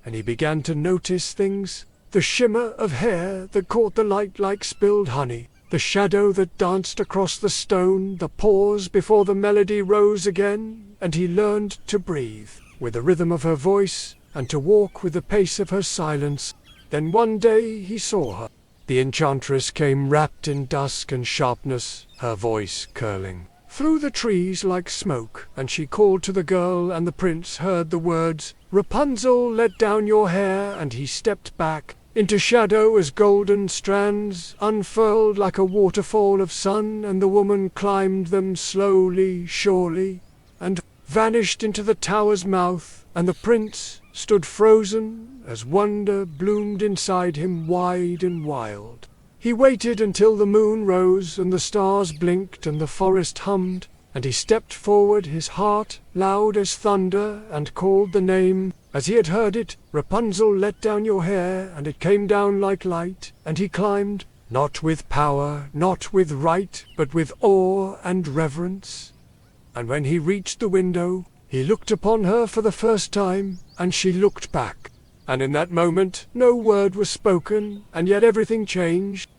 Speaker 1: and he began to notice things. The shimmer of hair that caught the light like spilled honey, the shadow that danced across the stone, the pause before the melody rose again, and he learned to breathe with the rhythm of her voice, and to walk with the pace of her silence. Then one day he saw her. The enchantress came wrapped in dusk and sharpness, her voice curling through the trees like smoke, and she called to the girl, and the prince heard the words, "Rapunzel, let down your hair," and he stepped back into shadow as golden strands unfurled like a waterfall of sun, and the woman climbed them slowly, surely, and vanished into the tower's mouth, and the prince stood frozen as wonder bloomed inside him wide and wild. He waited until the moon rose and the stars blinked and the forest hummed, and he stepped forward, his heart loud as thunder, and called the name as he had heard it, "Rapunzel, let down your hair," and it came down like light, and he climbed, not with power, not with right, but with awe and reverence. And when he reached the window, he looked upon her for the first time, and she looked back. And in that moment no word was spoken, and yet everything changed.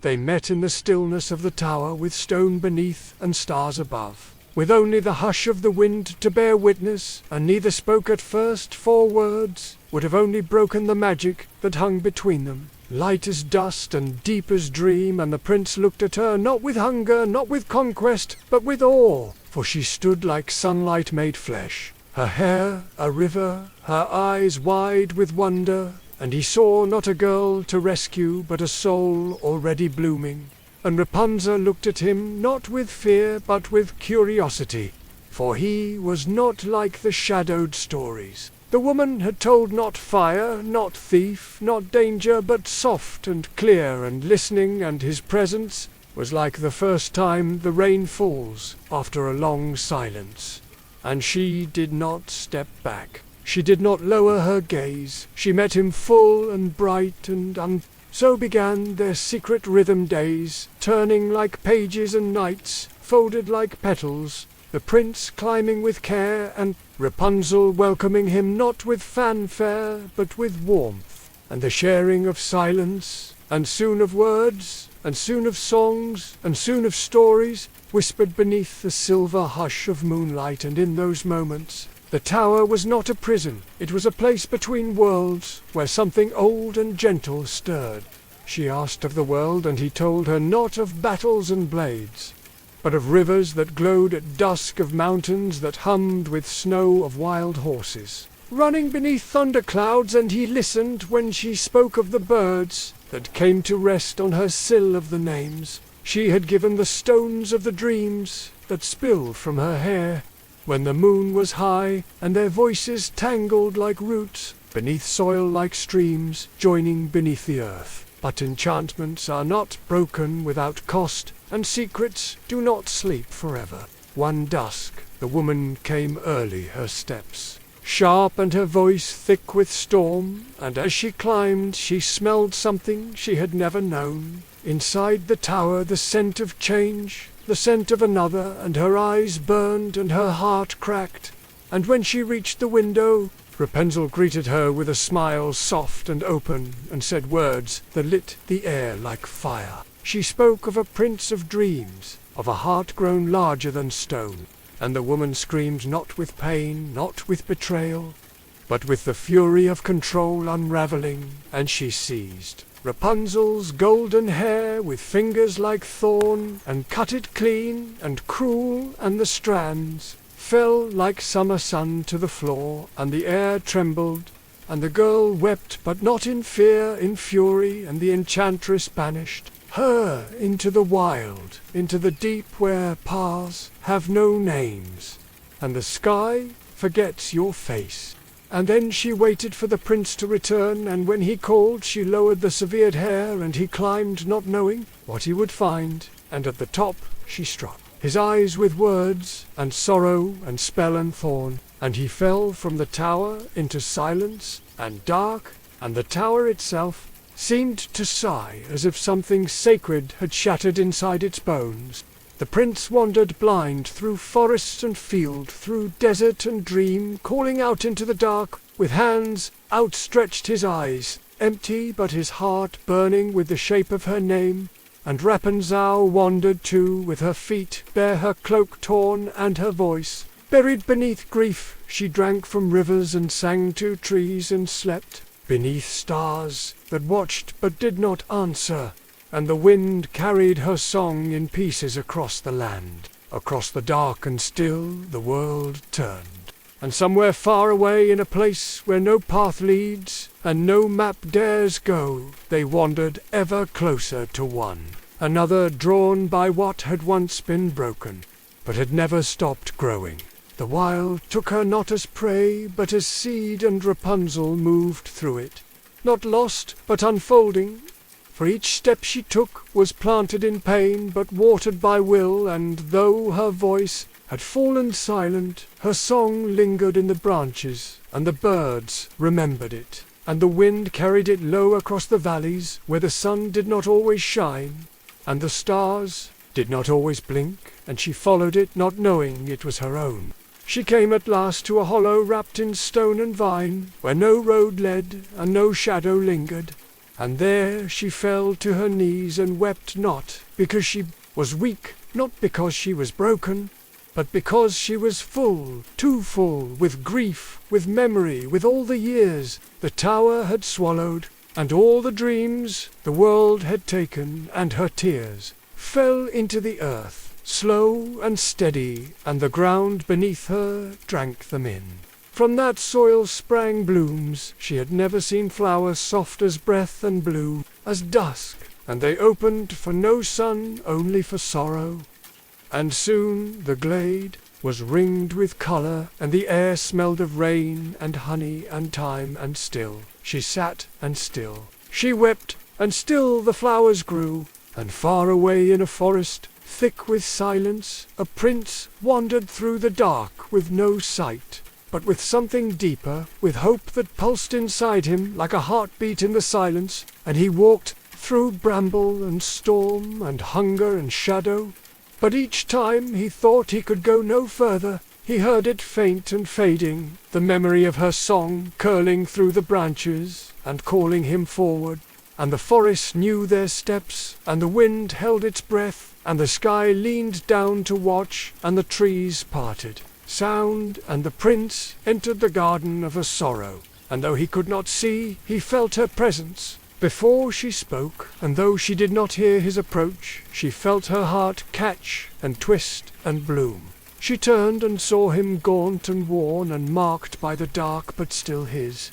Speaker 1: They met in the stillness of the tower, with stone beneath and stars above, with only the hush of the wind to bear witness, and neither spoke at first, for words would have only broken the magic that hung between them. light as dust and deep as dream, and the prince looked at her not with hunger, not with conquest, but with awe, for she stood like sunlight made flesh, her hair a river, her eyes wide with wonder, and he saw not a girl to rescue, but a soul already blooming. And Rapunzel looked at him not with fear, but with curiosity, for he was not like the shadowed stories. The woman had told not fire, not thief, not danger, but soft and clear and listening, and his presence was like the first time the rain falls after a long silence. And she did not step back. She did not lower her gaze. She met him full and bright and so began their secret rhythm days, turning like pages and nights, folded like petals, the prince climbing with care, and Rapunzel welcoming him not with fanfare, but with warmth, and the sharing of silence, and soon of words, and soon of songs, and soon of stories, whispered beneath the silver hush of moonlight. And in those moments, the tower was not a prison, it was a place between worlds, where something old and gentle stirred. She asked of the world, and he told her not of battles and blades, but of rivers that glowed at dusk, of mountains that hummed with snow, of wild horses running beneath thunderclouds. And he listened when she spoke of the birds that came to rest on her sill, of the names she had given the stones, of the dreams that spilled from her hair when the moon was high, and their voices tangled like roots beneath soil, like streams joining beneath the earth. But enchantments are not broken without cost, and secrets do not sleep forever. One dusk the woman came early, her steps sharp and her voice thick with storm, and as she climbed she smelled something she had never known. Inside the tower the scent of change, the scent of another, and her eyes burned and her heart cracked. And when she reached the window, Rapunzel greeted her with a smile soft and open, and said words that lit the air like fire. She spoke of a prince of dreams, of a heart grown larger than stone. And the woman screamed not with pain, not with betrayal, but with the fury of control unraveling, and she seized Rapunzel's golden hair with fingers like thorn, and cut it clean and cruel, and the strands fell like summer sun to the floor, and the air trembled, and the girl wept, but not in fear, in fury, and the enchantress banished her into the wild, into the deep where paths have no names, and the sky forgets your face. And then she waited for the prince to return, and when he called she lowered the severed hair, and he climbed not knowing what he would find, and at the top she struck his eyes with words, and sorrow, and spell, and thorn, and he fell from the tower into silence and dark, and the tower itself seemed to sigh as if something sacred had shattered inside its bones. The prince wandered blind through forest and field, through desert and dream, calling out into the dark, with hands outstretched, his eyes empty, but his heart burning with the shape of her name. And Rapunzel wandered too, with her feet bare, her cloak torn, and her voice buried beneath grief. She drank from rivers and sang to trees and slept beneath stars that watched but did not answer, and the wind carried her song in pieces across the land. Across the dark and still the world turned, and somewhere far away, in a place where no path leads and no map dares go, they wandered ever closer to one another, drawn by what had once been broken, but had never stopped growing. The wild took her not as prey, but as seed, and Rapunzel moved through it, not lost, but unfolding, for each step she took was planted in pain, but watered by will, and though her voice had fallen silent, her song lingered in the branches, and the birds remembered it, and the wind carried it low across the valleys, where the sun did not always shine, and the stars did not always blink, and she followed it, not knowing it was her own. She came at last to a hollow wrapped in stone and vine, where no road led and no shadow lingered, and there she fell to her knees and wept, not because she was weak, not because she was broken, but because she was full, too full, with grief, with memory, with all the years the tower had swallowed, and all the dreams the world had taken and her tears fell into the earth, slow and steady, and the ground beneath her drank them in. From that soil sprang blooms she had never seen, flowers soft as breath and blue as dusk, and they opened for no sun, only for sorrow. And soon the glade was ringed with colour, and the air smelled of rain and honey and time, and still she sat, and still she wept, and still the flowers grew. And far away in a forest, thick with silence, a prince wandered through the dark with no sight, but with something deeper, with hope that pulsed inside him like a heartbeat in the silence, and he walked through bramble and storm and hunger and shadow. But each time he thought he could go no further, he heard it faint and fading, the memory of her song curling through the branches and calling him forward. And the forest knew their steps, and the wind held its breath, and the sky leaned down to watch, and the trees parted. Sound, and the prince entered the garden of her sorrow, and though he could not see, he felt her presence. Before she spoke, and though she did not hear his approach, she felt her heart catch and twist and bloom. She turned and saw him gaunt and worn and marked by the dark, but still his.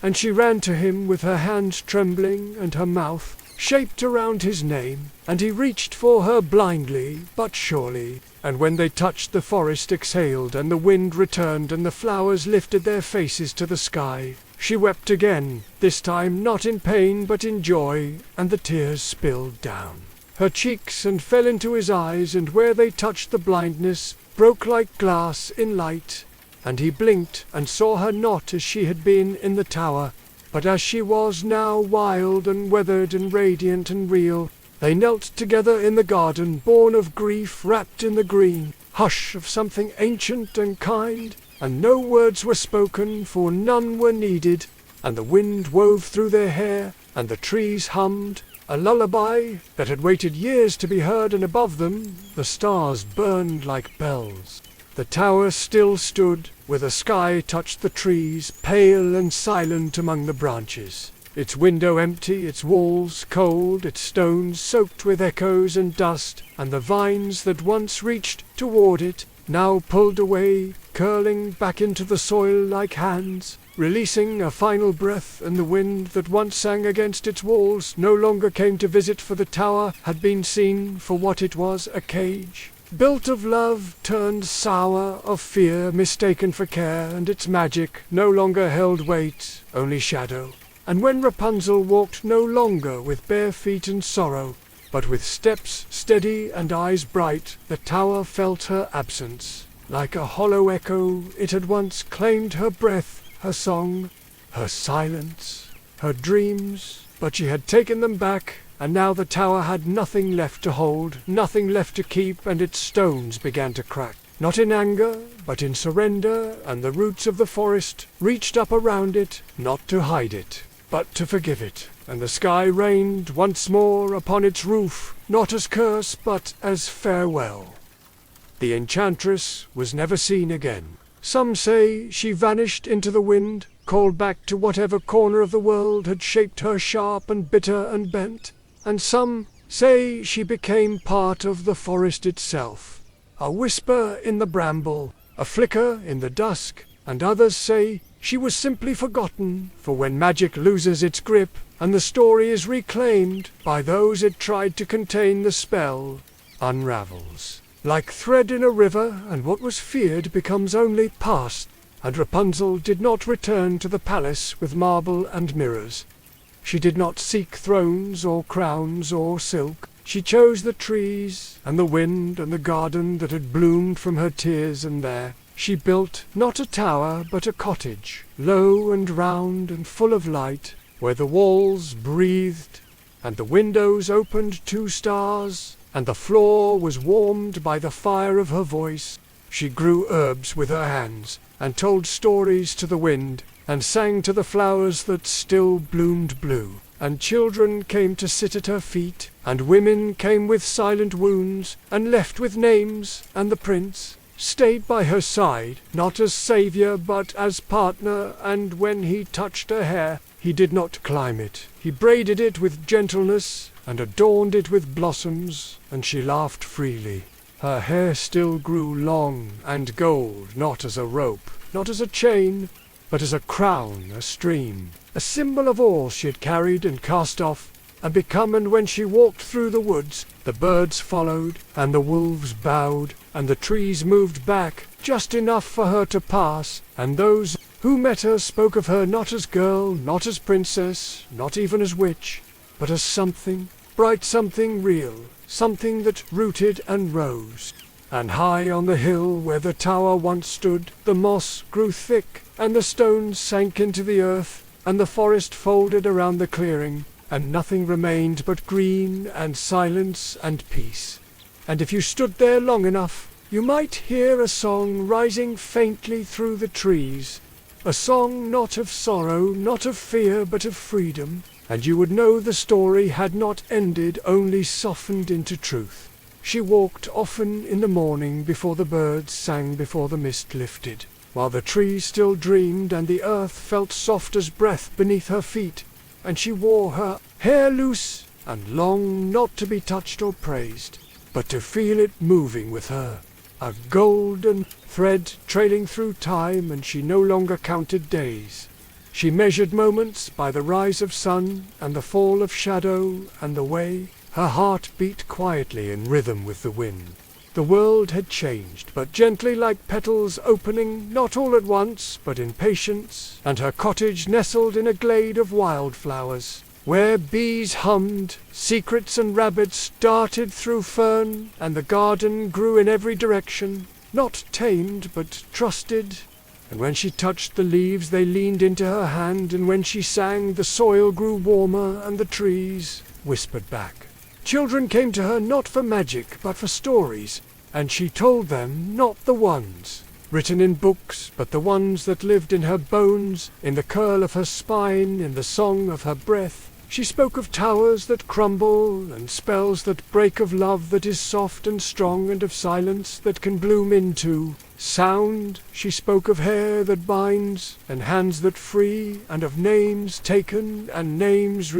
Speaker 1: And she ran to him with her hands trembling and her mouth shaped around his name, and he reached for her blindly but surely. And when they touched, the forest exhaled, and the wind returned, and the flowers lifted their faces to the sky. She wept again, this time not in pain but in joy, and the tears spilled down her cheeks and fell into his eyes, and where they touched the blindness broke like glass in light. And he blinked and saw her not as she had been in the tower, but as she was now, wild and weathered and radiant and real. They knelt together in the garden, born of grief, wrapped in the green hush of something ancient and kind, and no words were spoken, for none were needed, and the wind wove through their hair, and the trees hummed a lullaby that had waited years to be heard, and above them the stars burned like bells. The tower still stood, where the sky touched the trees, pale and silent among the branches. Its window empty, its walls cold, its stones soaked with echoes and dust, and the vines that once reached toward it, now pulled away, curling back into the soil like hands, releasing a final breath, and the wind that once sang against its walls no longer came to visit, for the tower had been seen for what it was, a cage. Built of love, turned sour, of fear, mistaken for care, and its magic no longer held weight, only shadow. And when Rapunzel walked no longer with bare feet and sorrow, but with steps steady and eyes bright, the tower felt her absence. Like a hollow echo, it had once claimed her breath, her song, her silence, her dreams, but she had taken them back, and now the tower had nothing left to hold, nothing left to keep, and its stones began to crack. Not in anger, but in surrender, and the roots of the forest reached up around it, not to hide it, but to forgive it. And the sky rained once more upon its roof, not as curse, but as farewell. The enchantress was never seen again. Some say she vanished into the wind, called back to whatever corner of the world had shaped her sharp and bitter and bent. And some say she became part of the forest itself, a whisper in the bramble, a flicker in the dusk, and others say she was simply forgotten, for when magic loses its grip, and the story is reclaimed by those it tried to contain, the spell unravels like thread in a river, and what was feared becomes only past. And Rapunzel did not return to the palace with marble and mirrors. She did not seek thrones or crowns or silk. She chose the trees and the wind and the garden that had bloomed from her tears, and there she built not a tower but a cottage, low and round and full of light, where the walls breathed and the windows opened to stars, and the floor was warmed by the fire of her voice. She grew herbs with her hands, and told stories to the wind, and sang to the flowers that still bloomed blue. And children came to sit at her feet, and women came with silent wounds, and left with names, and the prince stayed by her side, not as savior but as partner, and when he touched her hair, He did not climb it. He braided it with gentleness and adorned it with blossoms, and she laughed freely. Her hair still grew long and gold, not as a rope, not as a chain, but as a crown, a stream, a symbol of all she had carried and cast off and become. And when she walked through the woods, the birds followed, and the wolves bowed, and the trees moved back, just enough for her to pass, and those who met her spoke of her not as girl, not as princess, not even as witch, but as something, bright something real, something that rooted and rose. And high on the hill where the tower once stood, the moss grew thick, and the stones sank into the earth, and the forest folded around the clearing, and nothing remained but green and silence and peace. And if you stood there long enough, you might hear a song rising faintly through the trees, a song not of sorrow, not of fear, but of freedom, and you would know the story had not ended, only softened into truth. She walked often in the morning before the birds sang, before the mist lifted, while the trees still dreamed and the earth felt soft as breath beneath her feet, and she wore her hair loose and long, not to be touched or praised, but to feel it moving with her, a golden thread trailing through time, and she no longer counted days. She measured moments by the rise of sun and the fall of shadow, and the way her heart beat quietly in rhythm with the wind. The world had changed, but gently, like petals opening, not all at once, but in patience, and her cottage nestled in a glade of wildflowers, where bees hummed, secrets and rabbits darted through fern, and the garden grew in every direction, not tamed but trusted. And when she touched the leaves they leaned into her hand, and when she sang the soil grew warmer and the trees whispered back. Children came to her not for magic but for stories, and she told them not the ones written in books, but the ones that lived in her bones, in the curl of her spine, in the song of her breath. She spoke of towers that crumble, and spells that break, of love that is soft and strong, and of silence that can bloom into sound. She spoke of hair that binds, and hands that free, and of names taken and names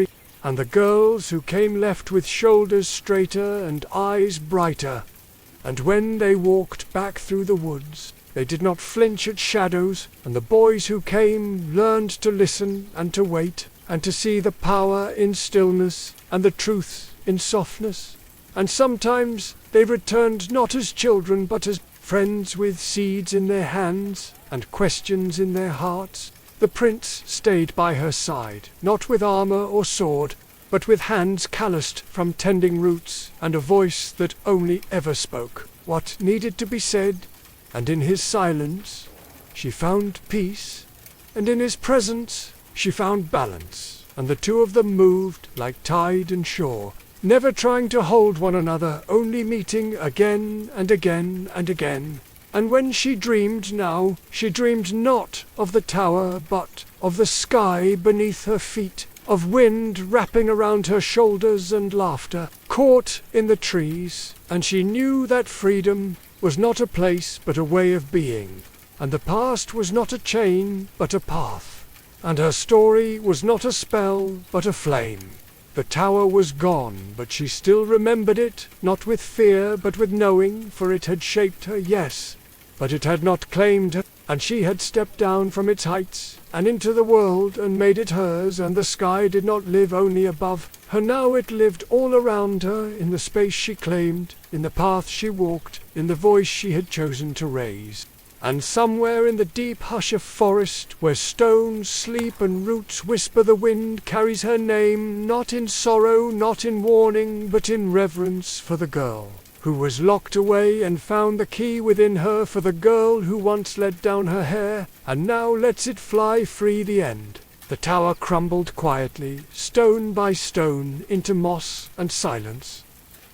Speaker 1: and the girls who came left with shoulders straighter and eyes brighter. And when they walked back through the woods, they did not flinch at shadows, and the boys who came learned to listen and to wait, and to see the power in stillness and the truth in softness. And sometimes they returned not as children but as friends, with seeds in their hands and questions in their hearts. The prince stayed by her side, not with armor or sword, but with hands calloused from tending roots, and a voice that only ever spoke what needed to be said. And in his silence she found peace, and in his presence she found balance, and the two of them moved like tide and shore, never trying to hold one another, only meeting again and again and again. And when she dreamed now, she dreamed not of the tower, but of the sky beneath her feet, of wind wrapping around her shoulders and laughter caught in the trees, and she knew that freedom was not a place but a way of being, and the past was not a chain but a path, and her story was not a spell but a flame. The tower was gone, but she still remembered it, not with fear but with knowing, for it had shaped her, yes, but it had not claimed her, and she had stepped down from its heights and into the world and made it hers, and the sky did not live only above her now, it lived all around her, in the space she claimed, in the path she walked, in the voice she had chosen to raise. And somewhere in the deep hush of forest, where stones sleep and roots whisper, the wind carries her name, not in sorrow, not in warning, but in reverence for the girl who was locked away and found the key within her, for the girl who once let down her hair and now lets it fly free. The end. The tower crumbled quietly, stone by stone, into moss and silence,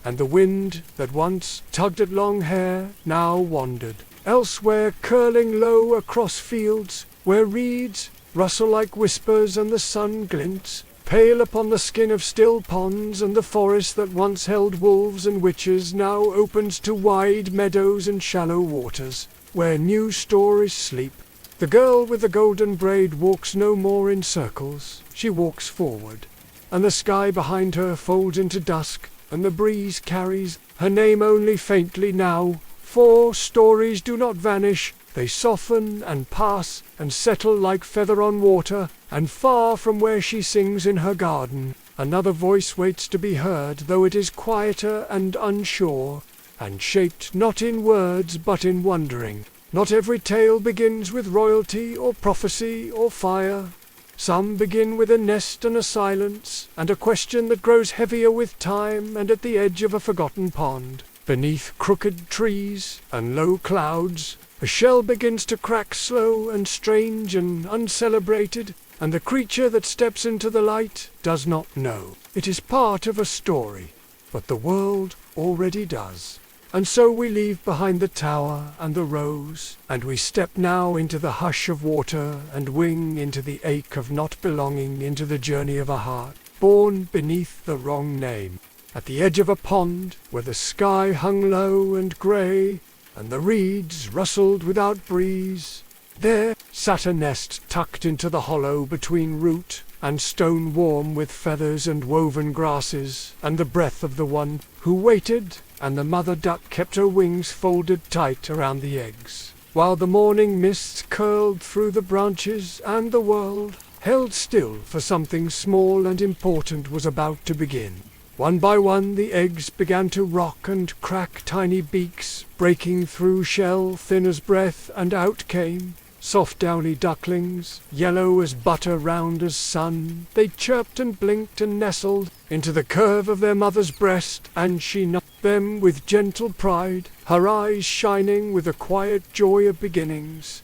Speaker 1: and the wind that once tugged at long hair now wandered elsewhere, curling low across fields where reeds rustle like whispers, and the sun glints pale upon the skin of still ponds, and the forest that once held wolves and witches now opens to wide meadows and shallow waters where new stories sleep. The girl with the golden braid walks no more in circles, she walks forward. And the sky behind her folds into dusk, and the breeze carries her name only faintly now. For stories do not vanish, they soften and pass and settle like feather on water, and far from where she sings in her garden, another voice waits to be heard, though it is quieter and unsure, and shaped not in words but in wondering. Not every tale begins with royalty or prophecy or fire. Some begin with a nest and a silence, and a question that grows heavier with time, and at the edge of a forgotten pond, beneath crooked trees and low clouds, a shell begins to crack slow and strange and uncelebrated, and the creature that steps into the light does not know. It is part of a story, but the world already does. And so we leave behind the tower and the rose, and we step now into the hush of water and wing into the ache of not belonging, into the journey of a heart born beneath the wrong name. At the edge of a pond, where the sky hung low and grey, and the reeds rustled without breeze, there sat a nest tucked into the hollow between root and stone, warm with feathers and woven grasses, and the breath of the one who waited, and the mother duck kept her wings folded tight around the eggs, while the morning mists curled through the branches, and the world held still, for something small and important was about to begin. One by one the eggs began to rock and crack, tiny beaks breaking through shell thin as breath, and out came soft downy ducklings, yellow as butter, round as sun. They chirped and blinked and nestled into the curve of their mother's breast, and she nuzzled them with gentle pride, her eyes shining with the quiet joy of beginnings.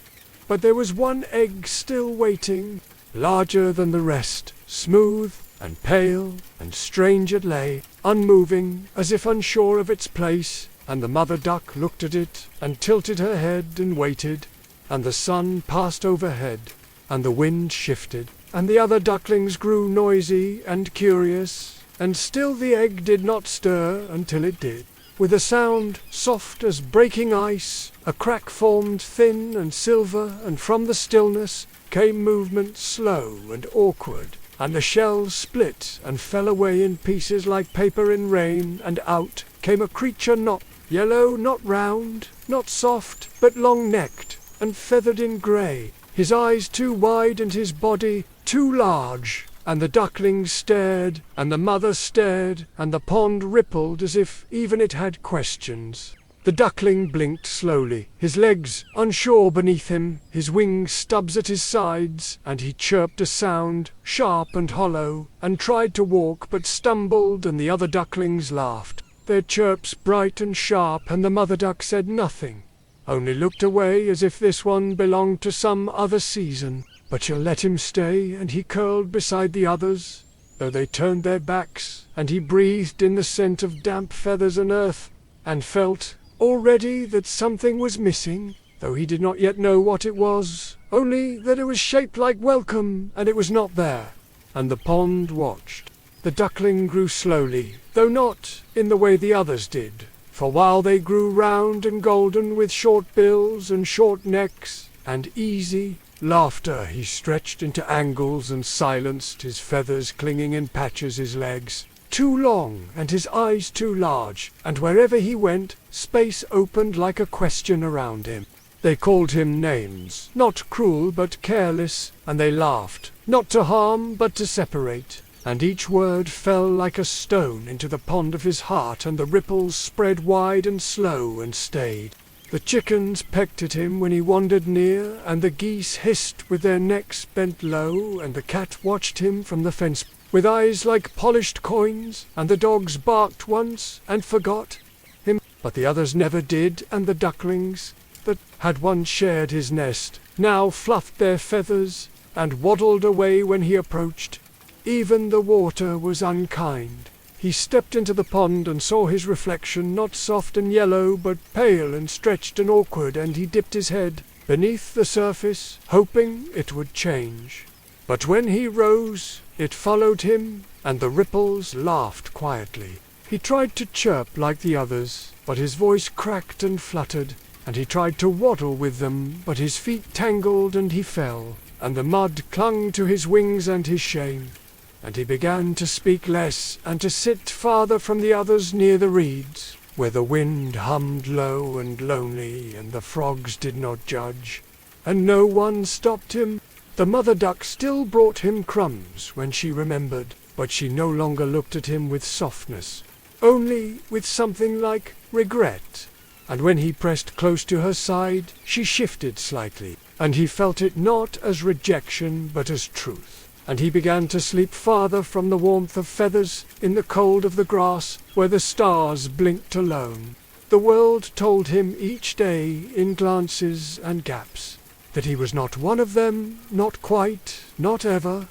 Speaker 1: But there was one egg still waiting, larger than the rest, smooth and pale and strange it lay, unmoving, as if unsure of its place, and the mother duck looked at it and tilted her head and waited. And the sun passed overhead, and the wind shifted, and the other ducklings grew noisy and curious, and still the egg did not stir until it did. With a sound soft as breaking ice, a crack formed thin and silver, and from the stillness came movement slow and awkward, and the shell split and fell away in pieces like paper in rain, and out came a creature not yellow, not round, not soft, but long-necked and feathered in grey, his eyes too wide and his body too large. And the ducklings stared, and the mother stared, and the pond rippled as if even it had questions. The duckling blinked slowly, his legs unsure beneath him, his wings stubs at his sides, and he chirped a sound, sharp and hollow, and tried to walk but stumbled, and the other ducklings laughed, their chirps bright and sharp, and the mother duck said nothing, only looked away as if this one belonged to some other season. But she'll let him stay, and he curled beside the others, though they turned their backs, and he breathed in the scent of damp feathers and earth, and felt already that something was missing, though he did not yet know what it was, only that it was shaped like welcome, and it was not there. And the pond watched. The duckling grew slowly, though not in the way the others did, for while they grew round and golden with short bills and short necks, and easy laughter, he stretched into angles and silenced, his feathers clinging in patches, his legs too long and his eyes too large, and wherever he went, space opened like a question around him. They called him names, not cruel but careless, and they laughed, not to harm but to separate, and each word fell like a stone into the pond of his heart, and the ripples spread wide and slow and stayed. The chickens pecked at him when he wandered near, and the geese hissed with their necks bent low, and the cat watched him from the fence with eyes like polished coins, and the dogs barked once and forgot him, but the others never did, and the ducklings that had once shared his nest now fluffed their feathers and waddled away when he approached. Even the water was unkind. He stepped into the pond and saw his reflection, not soft and yellow, but pale and stretched and awkward, and he dipped his head beneath the surface, hoping it would change. But when he rose, it followed him, and the ripples laughed quietly. He tried to chirp like the others, but his voice cracked and fluttered, and he tried to waddle with them, but his feet tangled and he fell, and the mud clung to his wings and his shame. And he began to speak less, and to sit farther from the others near the reeds, where the wind hummed low and lonely, and the frogs did not judge, and no one stopped him. The mother duck still brought him crumbs when she remembered, but she no longer looked at him with softness, only with something like regret. And when he pressed close to her side, she shifted slightly, and he felt it not as rejection but as truth. And he began to sleep farther from the warmth of feathers, in the cold of the grass, where the stars blinked alone. The world told him each day, in glances and gaps, that he was not one of them, not quite, not ever.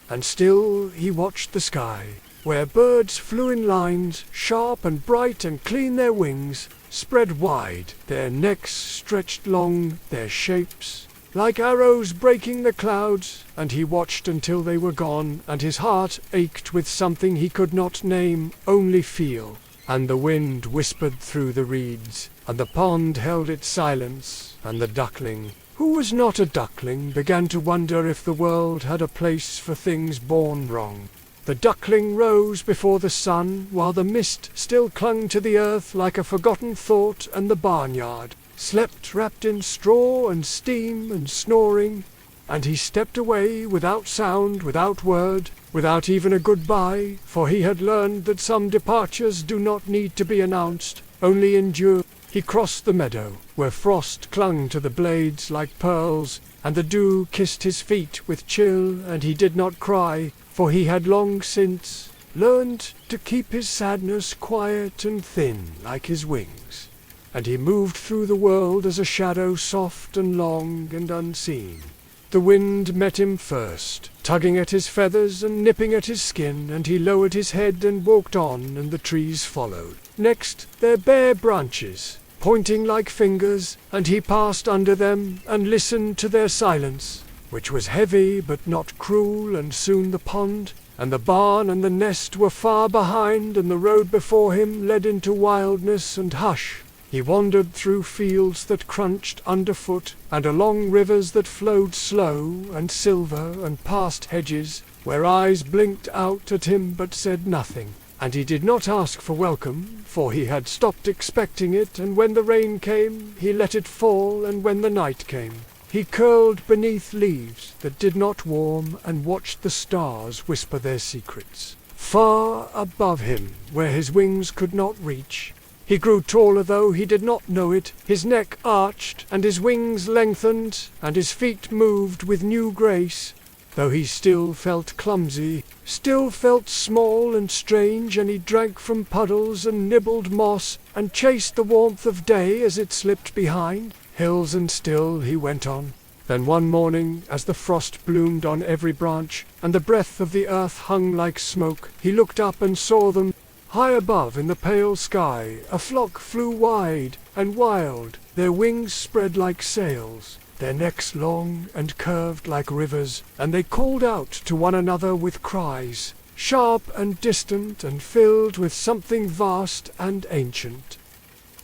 Speaker 1: And still he watched the sky, where birds flew in lines, sharp and bright and clean their wings, spread wide, their necks stretched long, their shapes like arrows breaking the clouds, and he watched until they were gone, and his heart ached with something he could not name, only feel. And the wind whispered through the reeds, and the pond held its silence, and the duckling, who was not a duckling, began to wonder if the world had a place for things born wrong. The duckling rose before the sun, while the mist still clung to the earth like a forgotten thought, and the barnyard slept wrapped in straw and steam and snoring, and he stepped away without sound, without word, without even a goodbye, for he had learned that some departures do not need to be announced, only endure. He crossed the meadow, where frost clung to the blades like pearls, and the dew kissed his feet with chill, and he did not cry, for he had long since learned to keep his sadness quiet and thin like his wings. And he moved through the world as a shadow, soft and long and unseen. The wind met him first, tugging at his feathers and nipping at his skin, and he lowered his head and walked on, and the trees followed. Next, their bare branches, pointing like fingers, and he passed under them and listened to their silence, which was heavy but not cruel, and soon the pond and the barn and the nest were far behind, and the road before him led into wildness and hush. He wandered through fields that crunched underfoot, and along rivers that flowed slow and silver, and past hedges where eyes blinked out at him but said nothing. And he did not ask for welcome, for he had stopped expecting it, and when the rain came, he let it fall, and when the night came, he curled beneath leaves that did not warm, and watched the stars whisper their secrets. Far above him, where his wings could not reach, he grew taller, though he did not know it. His neck arched, and his wings lengthened, and his feet moved with new grace, though he still felt clumsy, still felt small and strange, and he drank from puddles and nibbled moss, and chased the warmth of day as it slipped behind hills, and still he went on. Then one morning, as the frost bloomed on every branch, and the breath of the earth hung like smoke, he looked up and saw them. High above in the pale sky, a flock flew wide and wild, their wings spread like sails, their necks long and curved like rivers, and they called out to one another with cries, sharp and distant and filled with something vast and ancient.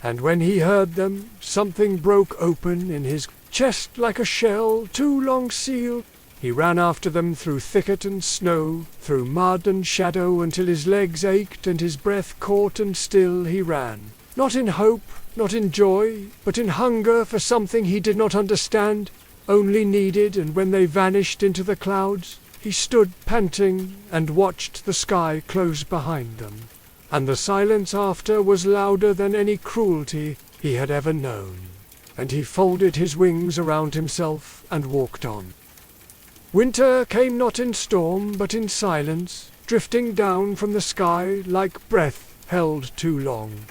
Speaker 1: And when he heard them, something broke open in his chest like a shell too long sealed. He ran after them through thicket and snow, through mud and shadow, until his legs ached and his breath caught, and still he ran. Not in hope, not in joy, but in hunger for something he did not understand, only needed, and when they vanished into the clouds, he stood panting and watched the sky close behind them. And the silence after was louder than any cruelty he had ever known. And he folded his wings around himself and walked on. Winter came not in storm, but in silence, drifting down from the sky like breath held too long.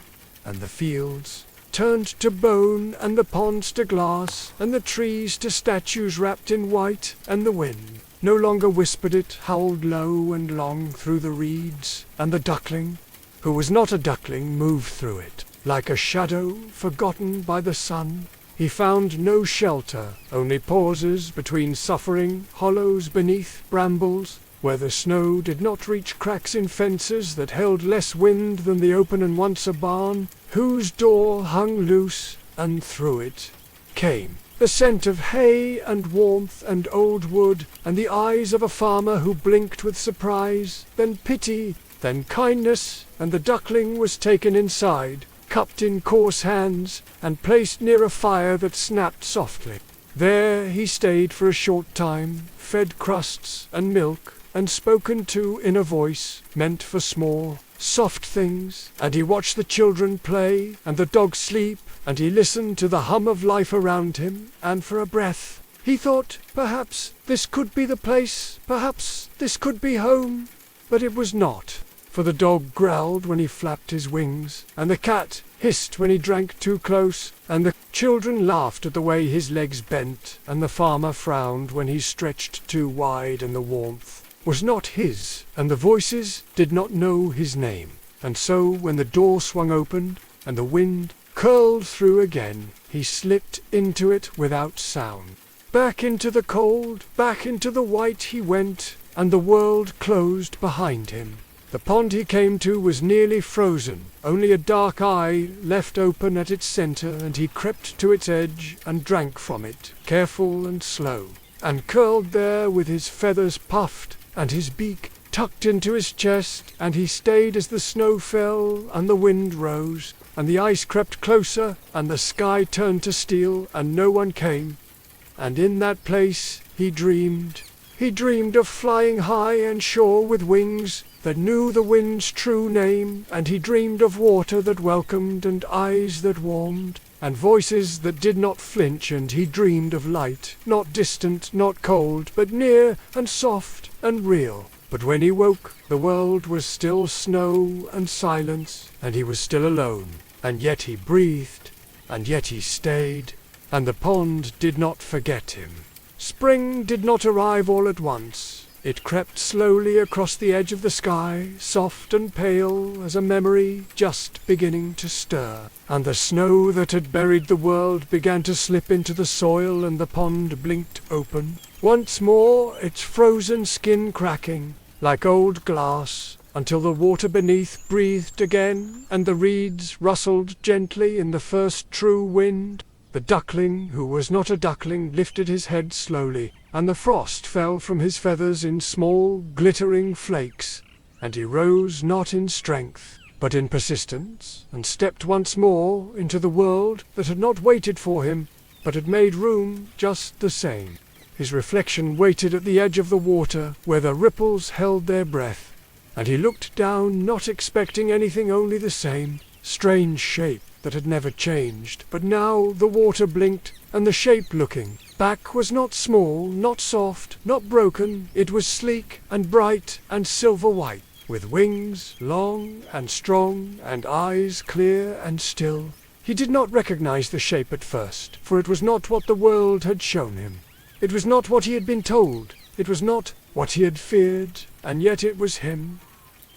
Speaker 1: And the fields turned to bone, and the ponds to glass, and the trees to statues wrapped in white, and the wind no longer whispered, it howled low and long through the reeds, and the duckling, who was not a duckling, moved through it, like a shadow forgotten by the sun. He found no shelter, only pauses between suffering, hollows beneath brambles, where the snow did not reach cracks in fences that held less wind than the open and once a barn, whose door hung loose, and through it came the scent of hay and warmth and old wood, and the eyes of a farmer who blinked with surprise, then pity, then kindness, and the duckling was taken inside, cupped in coarse hands, and placed near a fire that snapped softly. There he stayed for a short time, fed crusts and milk, and spoken to in a voice meant for small, soft things, and he watched the children play and the dogs sleep, and he listened to the hum of life around him, and for a breath he thought, perhaps this could be the place, perhaps this could be home. But it was not, for the dog growled when he flapped his wings, and the cat hissed when he drank too close, and the children laughed at the way his legs bent, and the farmer frowned when he stretched too wide, and the warmth was not his, and the voices did not know his name. And so when the door swung open, and the wind curled through again, he slipped into it without sound. Back into the cold, back into the white he went, and the world closed behind him. The pond he came to was nearly frozen, only a dark eye left open at its center, and he crept to its edge and drank from it, careful and slow, and curled there with his feathers puffed and his beak tucked into his chest, and he stayed as the snow fell and the wind rose, and the ice crept closer, and the sky turned to steel, and no one came. And in that place he dreamed. He dreamed of flying high and sure with wings that knew the wind's true name, and he dreamed of water that welcomed, and eyes that warmed, and voices that did not flinch, and he dreamed of light, not distant, not cold, but near and soft and real. But when he woke, the world was still snow and silence, and he was still alone, and yet he breathed, and yet he stayed, and the pond did not forget him. Spring did not arrive all at once. It crept slowly across the edge of the sky, soft and pale as a memory just beginning to stir, and the snow that had buried the world began to slip into the soil, and the pond blinked open, once more its frozen skin cracking like old glass, until the water beneath breathed again, and the reeds rustled gently in the first true wind. The duckling, who was not a duckling, lifted his head slowly, and the frost fell from his feathers in small, glittering flakes, and he rose not in strength, but in persistence, and stepped once more into the world that had not waited for him, but had made room just the same. His reflection waited at the edge of the water, where the ripples held their breath, and he looked down, not expecting anything, only the same strange shape that had never changed. But now the water blinked, and the shape looking back was not small, not soft, not broken. It was sleek and bright and silver white, with wings long and strong, and eyes clear and still. He did not recognize the shape at first, for it was not what the world had shown him. It was not what he had been told. It was not what he had feared, and yet it was him.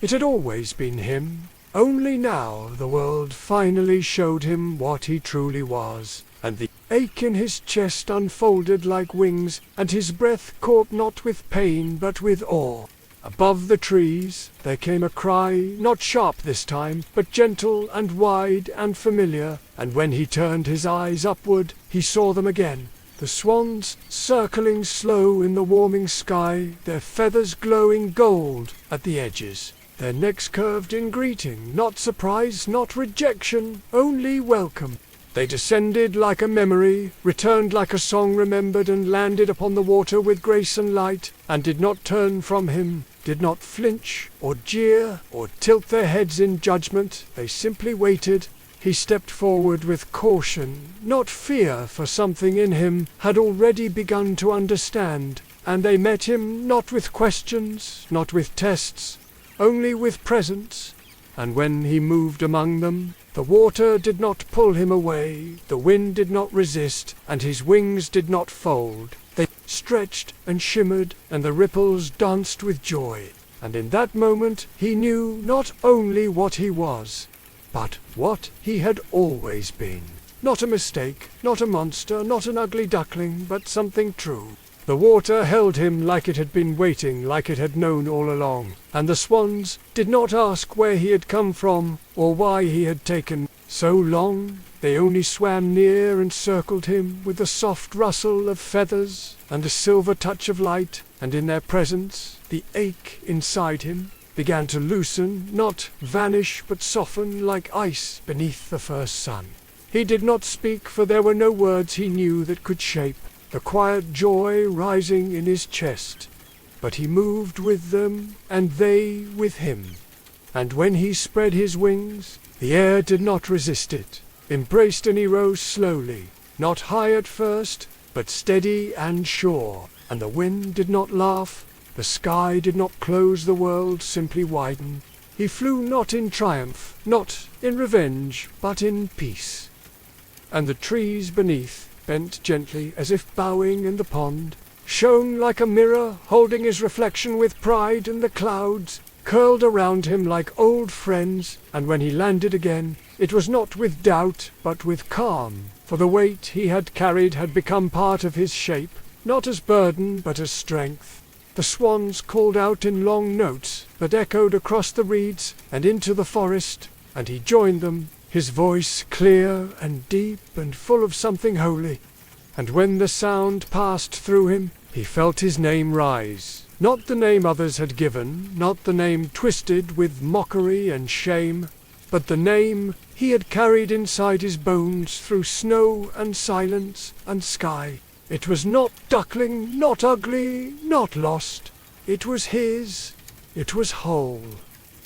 Speaker 1: It had always been him. Only now the world finally showed him what he truly was, and the ache in his chest unfolded like wings, and his breath caught not with pain but with awe. Above the trees there came a cry, not sharp this time, but gentle and wide and familiar, and when he turned his eyes upward, he saw them again. The swans circling slow in the warming sky, their feathers glowing gold at the edges. Their necks curved in greeting, not surprise, not rejection, only welcome. They descended like a memory, returned like a song remembered, and landed upon the water with grace and light, and did not turn from him, did not flinch, or jeer, or tilt their heads in judgment. They simply waited. He stepped forward with caution, not fear, for something in him had already begun to understand, and they met him not with questions, not with tests, only with presence. And when he moved among them, the water did not pull him away, the wind did not resist, and his wings did not fold. They stretched and shimmered, and the ripples danced with joy. And in that moment he knew not only what he was, but what he had always been. Not a mistake, not a monster, not an ugly duckling, but something true. The water held him like it had been waiting, like it had known all along, and the swans did not ask where he had come from or why he had taken So long, they only swam near and circled him with the soft rustle of feathers and the silver touch of light, and in their presence, the ache inside him began to loosen, not vanish, but soften like ice beneath the first sun. He did not speak, for there were no words he knew that could shape the quiet joy rising in his chest. But he moved with them, and they with him. And when he spread his wings, the air did not resist it, embraced, and he rose slowly, not high at first, but steady and sure. And the wind did not laugh, the sky did not close, the world simply widened. He flew not in triumph, not in revenge, but in peace. And the trees beneath bent gently as if bowing, and the pond shone like a mirror, holding his reflection with pride, and the clouds curled around him like old friends. And when he landed again, it was not with doubt, but with calm, for the weight he had carried had become part of his shape, not as burden, but as strength. The swans called out in long notes that echoed across the reeds and into the forest, and he joined them, his voice clear and deep and full of something holy. And when the sound passed through him, he felt his name rise, not the name others had given, not the name twisted with mockery and shame, but the name he had carried inside his bones through snow and silence and sky. It was not duckling, not ugly, not lost. It was his. It was whole.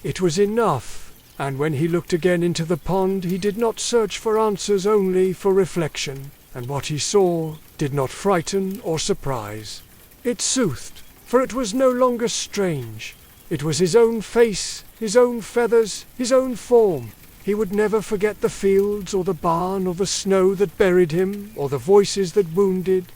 Speaker 1: It was enough. And when he looked again into the pond, he did not search for answers, only for reflection. And what he saw did not frighten or surprise. It soothed, for it was no longer strange. It was his own face, his own feathers, his own form. He would never forget the fields, or the barn, or the snow that buried him, or the voices that wounded,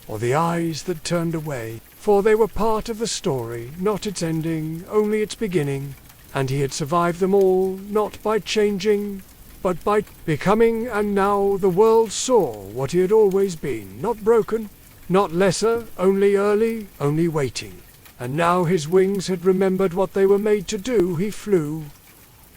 Speaker 1: or the eyes that turned away, for they were part of the story, not its ending, only its beginning. And he had survived them all, not by changing, but by becoming. And now the world saw what he had always been, not broken, not lesser, only early, only waiting. And now his wings had remembered what they were made to do. He flew,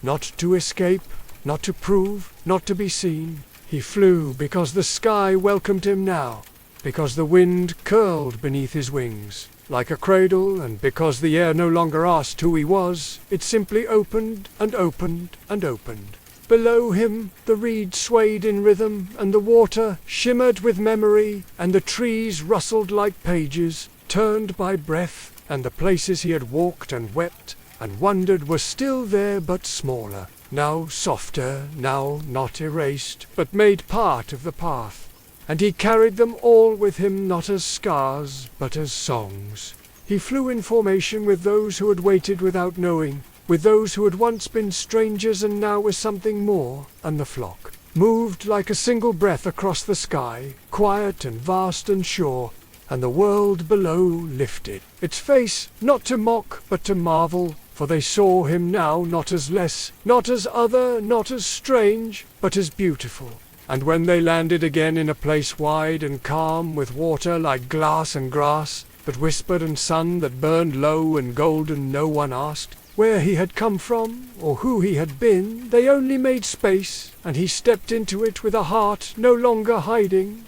Speaker 1: not to escape, not to prove, not to be seen. He flew because the sky welcomed him now, because the wind curled beneath his wings like a cradle, and because the air no longer asked who he was, it simply opened and opened and opened. Below him the reeds swayed in rhythm, and the water shimmered with memory, and the trees rustled like pages, turned by breath, and the places he had walked and wept and wondered were still there, but smaller, now softer, now not erased, but made part of the path. And he carried them all with him, not as scars, but as songs. He flew in formation with those who had waited without knowing, with those who had once been strangers and now were something more, and the flock moved like a single breath across the sky, quiet and vast and sure, and the world below lifted its face, not to mock, but to marvel, for they saw him now not as less, not as other, not as strange, but as beautiful. And when they landed again in a place wide and calm, with water like glass and grass that whispered, and sun that burned low and golden, no one asked where he had come from or who he had been. They only made space, and he stepped into it with a heart no longer hiding.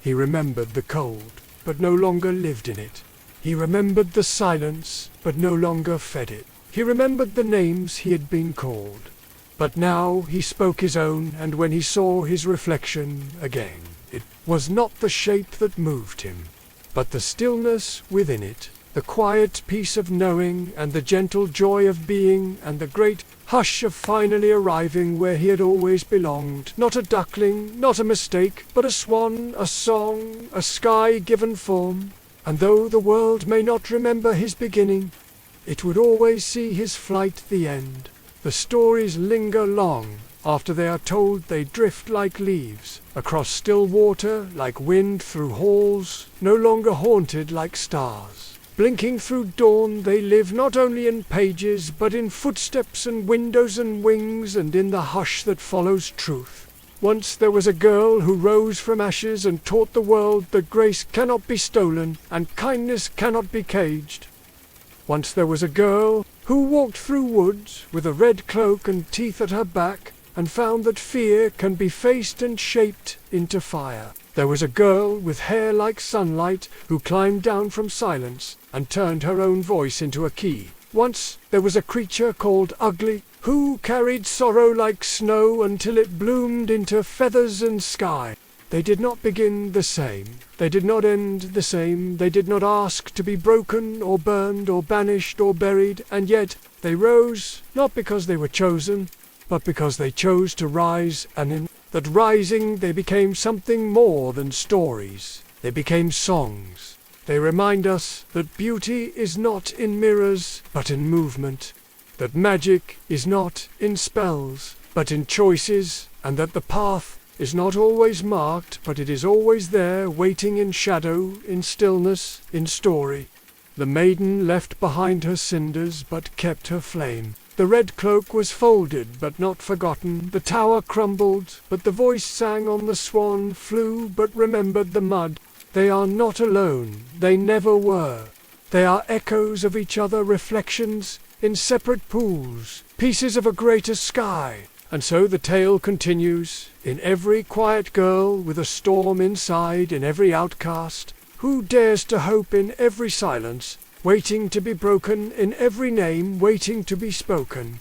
Speaker 1: He remembered the cold, but no longer lived in it. He remembered the silence, but no longer fed it. He remembered the names he had been called. But now he spoke his own, and when he saw his reflection again, it was not the shape that moved him, but the stillness within it, the quiet peace of knowing, and the gentle joy of being, and the great hush of finally arriving where he had always belonged. Not a duckling, not a mistake, but a swan, a song, a sky given form. And though the world may not remember his beginning, it would always see his flight the end. The stories linger long. After they are told, they drift like leaves across still water, like wind through halls, no longer haunted like stars. Blinking through dawn, they live not only in pages, but in footsteps and windows and wings, and in the hush that follows truth. Once there was a girl who rose from ashes and taught the world that grace cannot be stolen and kindness cannot be caged. Once there was a girl who walked through woods with a red cloak and teeth at her back, and found that fear can be faced and shaped into fire. There was a girl with hair like sunlight who climbed down from silence and turned her own voice into a key. Once there was a creature called Ugly who carried sorrow like snow until it bloomed into feathers and sky. They did not begin the same. They did not end the same. They did not ask to be broken or burned or banished or buried, and yet they rose, not because they were chosen, but because they chose to rise, and in that rising they became something more than stories. They became songs. They remind us that beauty is not in mirrors, but in movement, that magic is not in spells, but in choices, and that the path is not always marked, but it is always there, waiting in shadow, in stillness, in story. The maiden left behind her cinders, but kept her flame. The red cloak was folded, but not forgotten. The tower crumbled, but the voice sang on. The swan flew, but remembered the mud. They are not alone. They never were. They are echoes of each other, reflections in separate pools, pieces of a greater sky. And so the tale continues, in every quiet girl with a storm inside, in every outcast who dares to hope, in every silence waiting to be broken, in every name waiting to be spoken.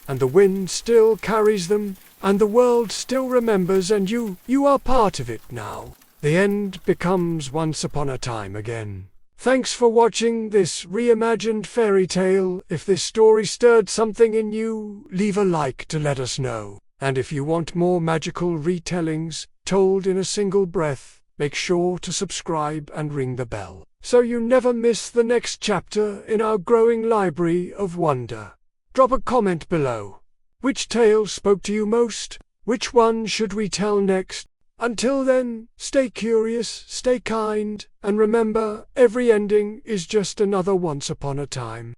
Speaker 1: And the wind still carries them, and the world still remembers, and you are part of it now. The end becomes once upon a time again. Thanks for watching this reimagined fairy tale. If this story stirred something in you, leave a like to let us know. And if you want more magical retellings told in a single breath, make sure to subscribe and ring the bell, so you never miss the next chapter in our growing library of wonder. Drop a comment below. Which tale spoke to you most? Which one should we tell next? Until then, stay curious, stay kind, and remember, every ending is just another once upon a time.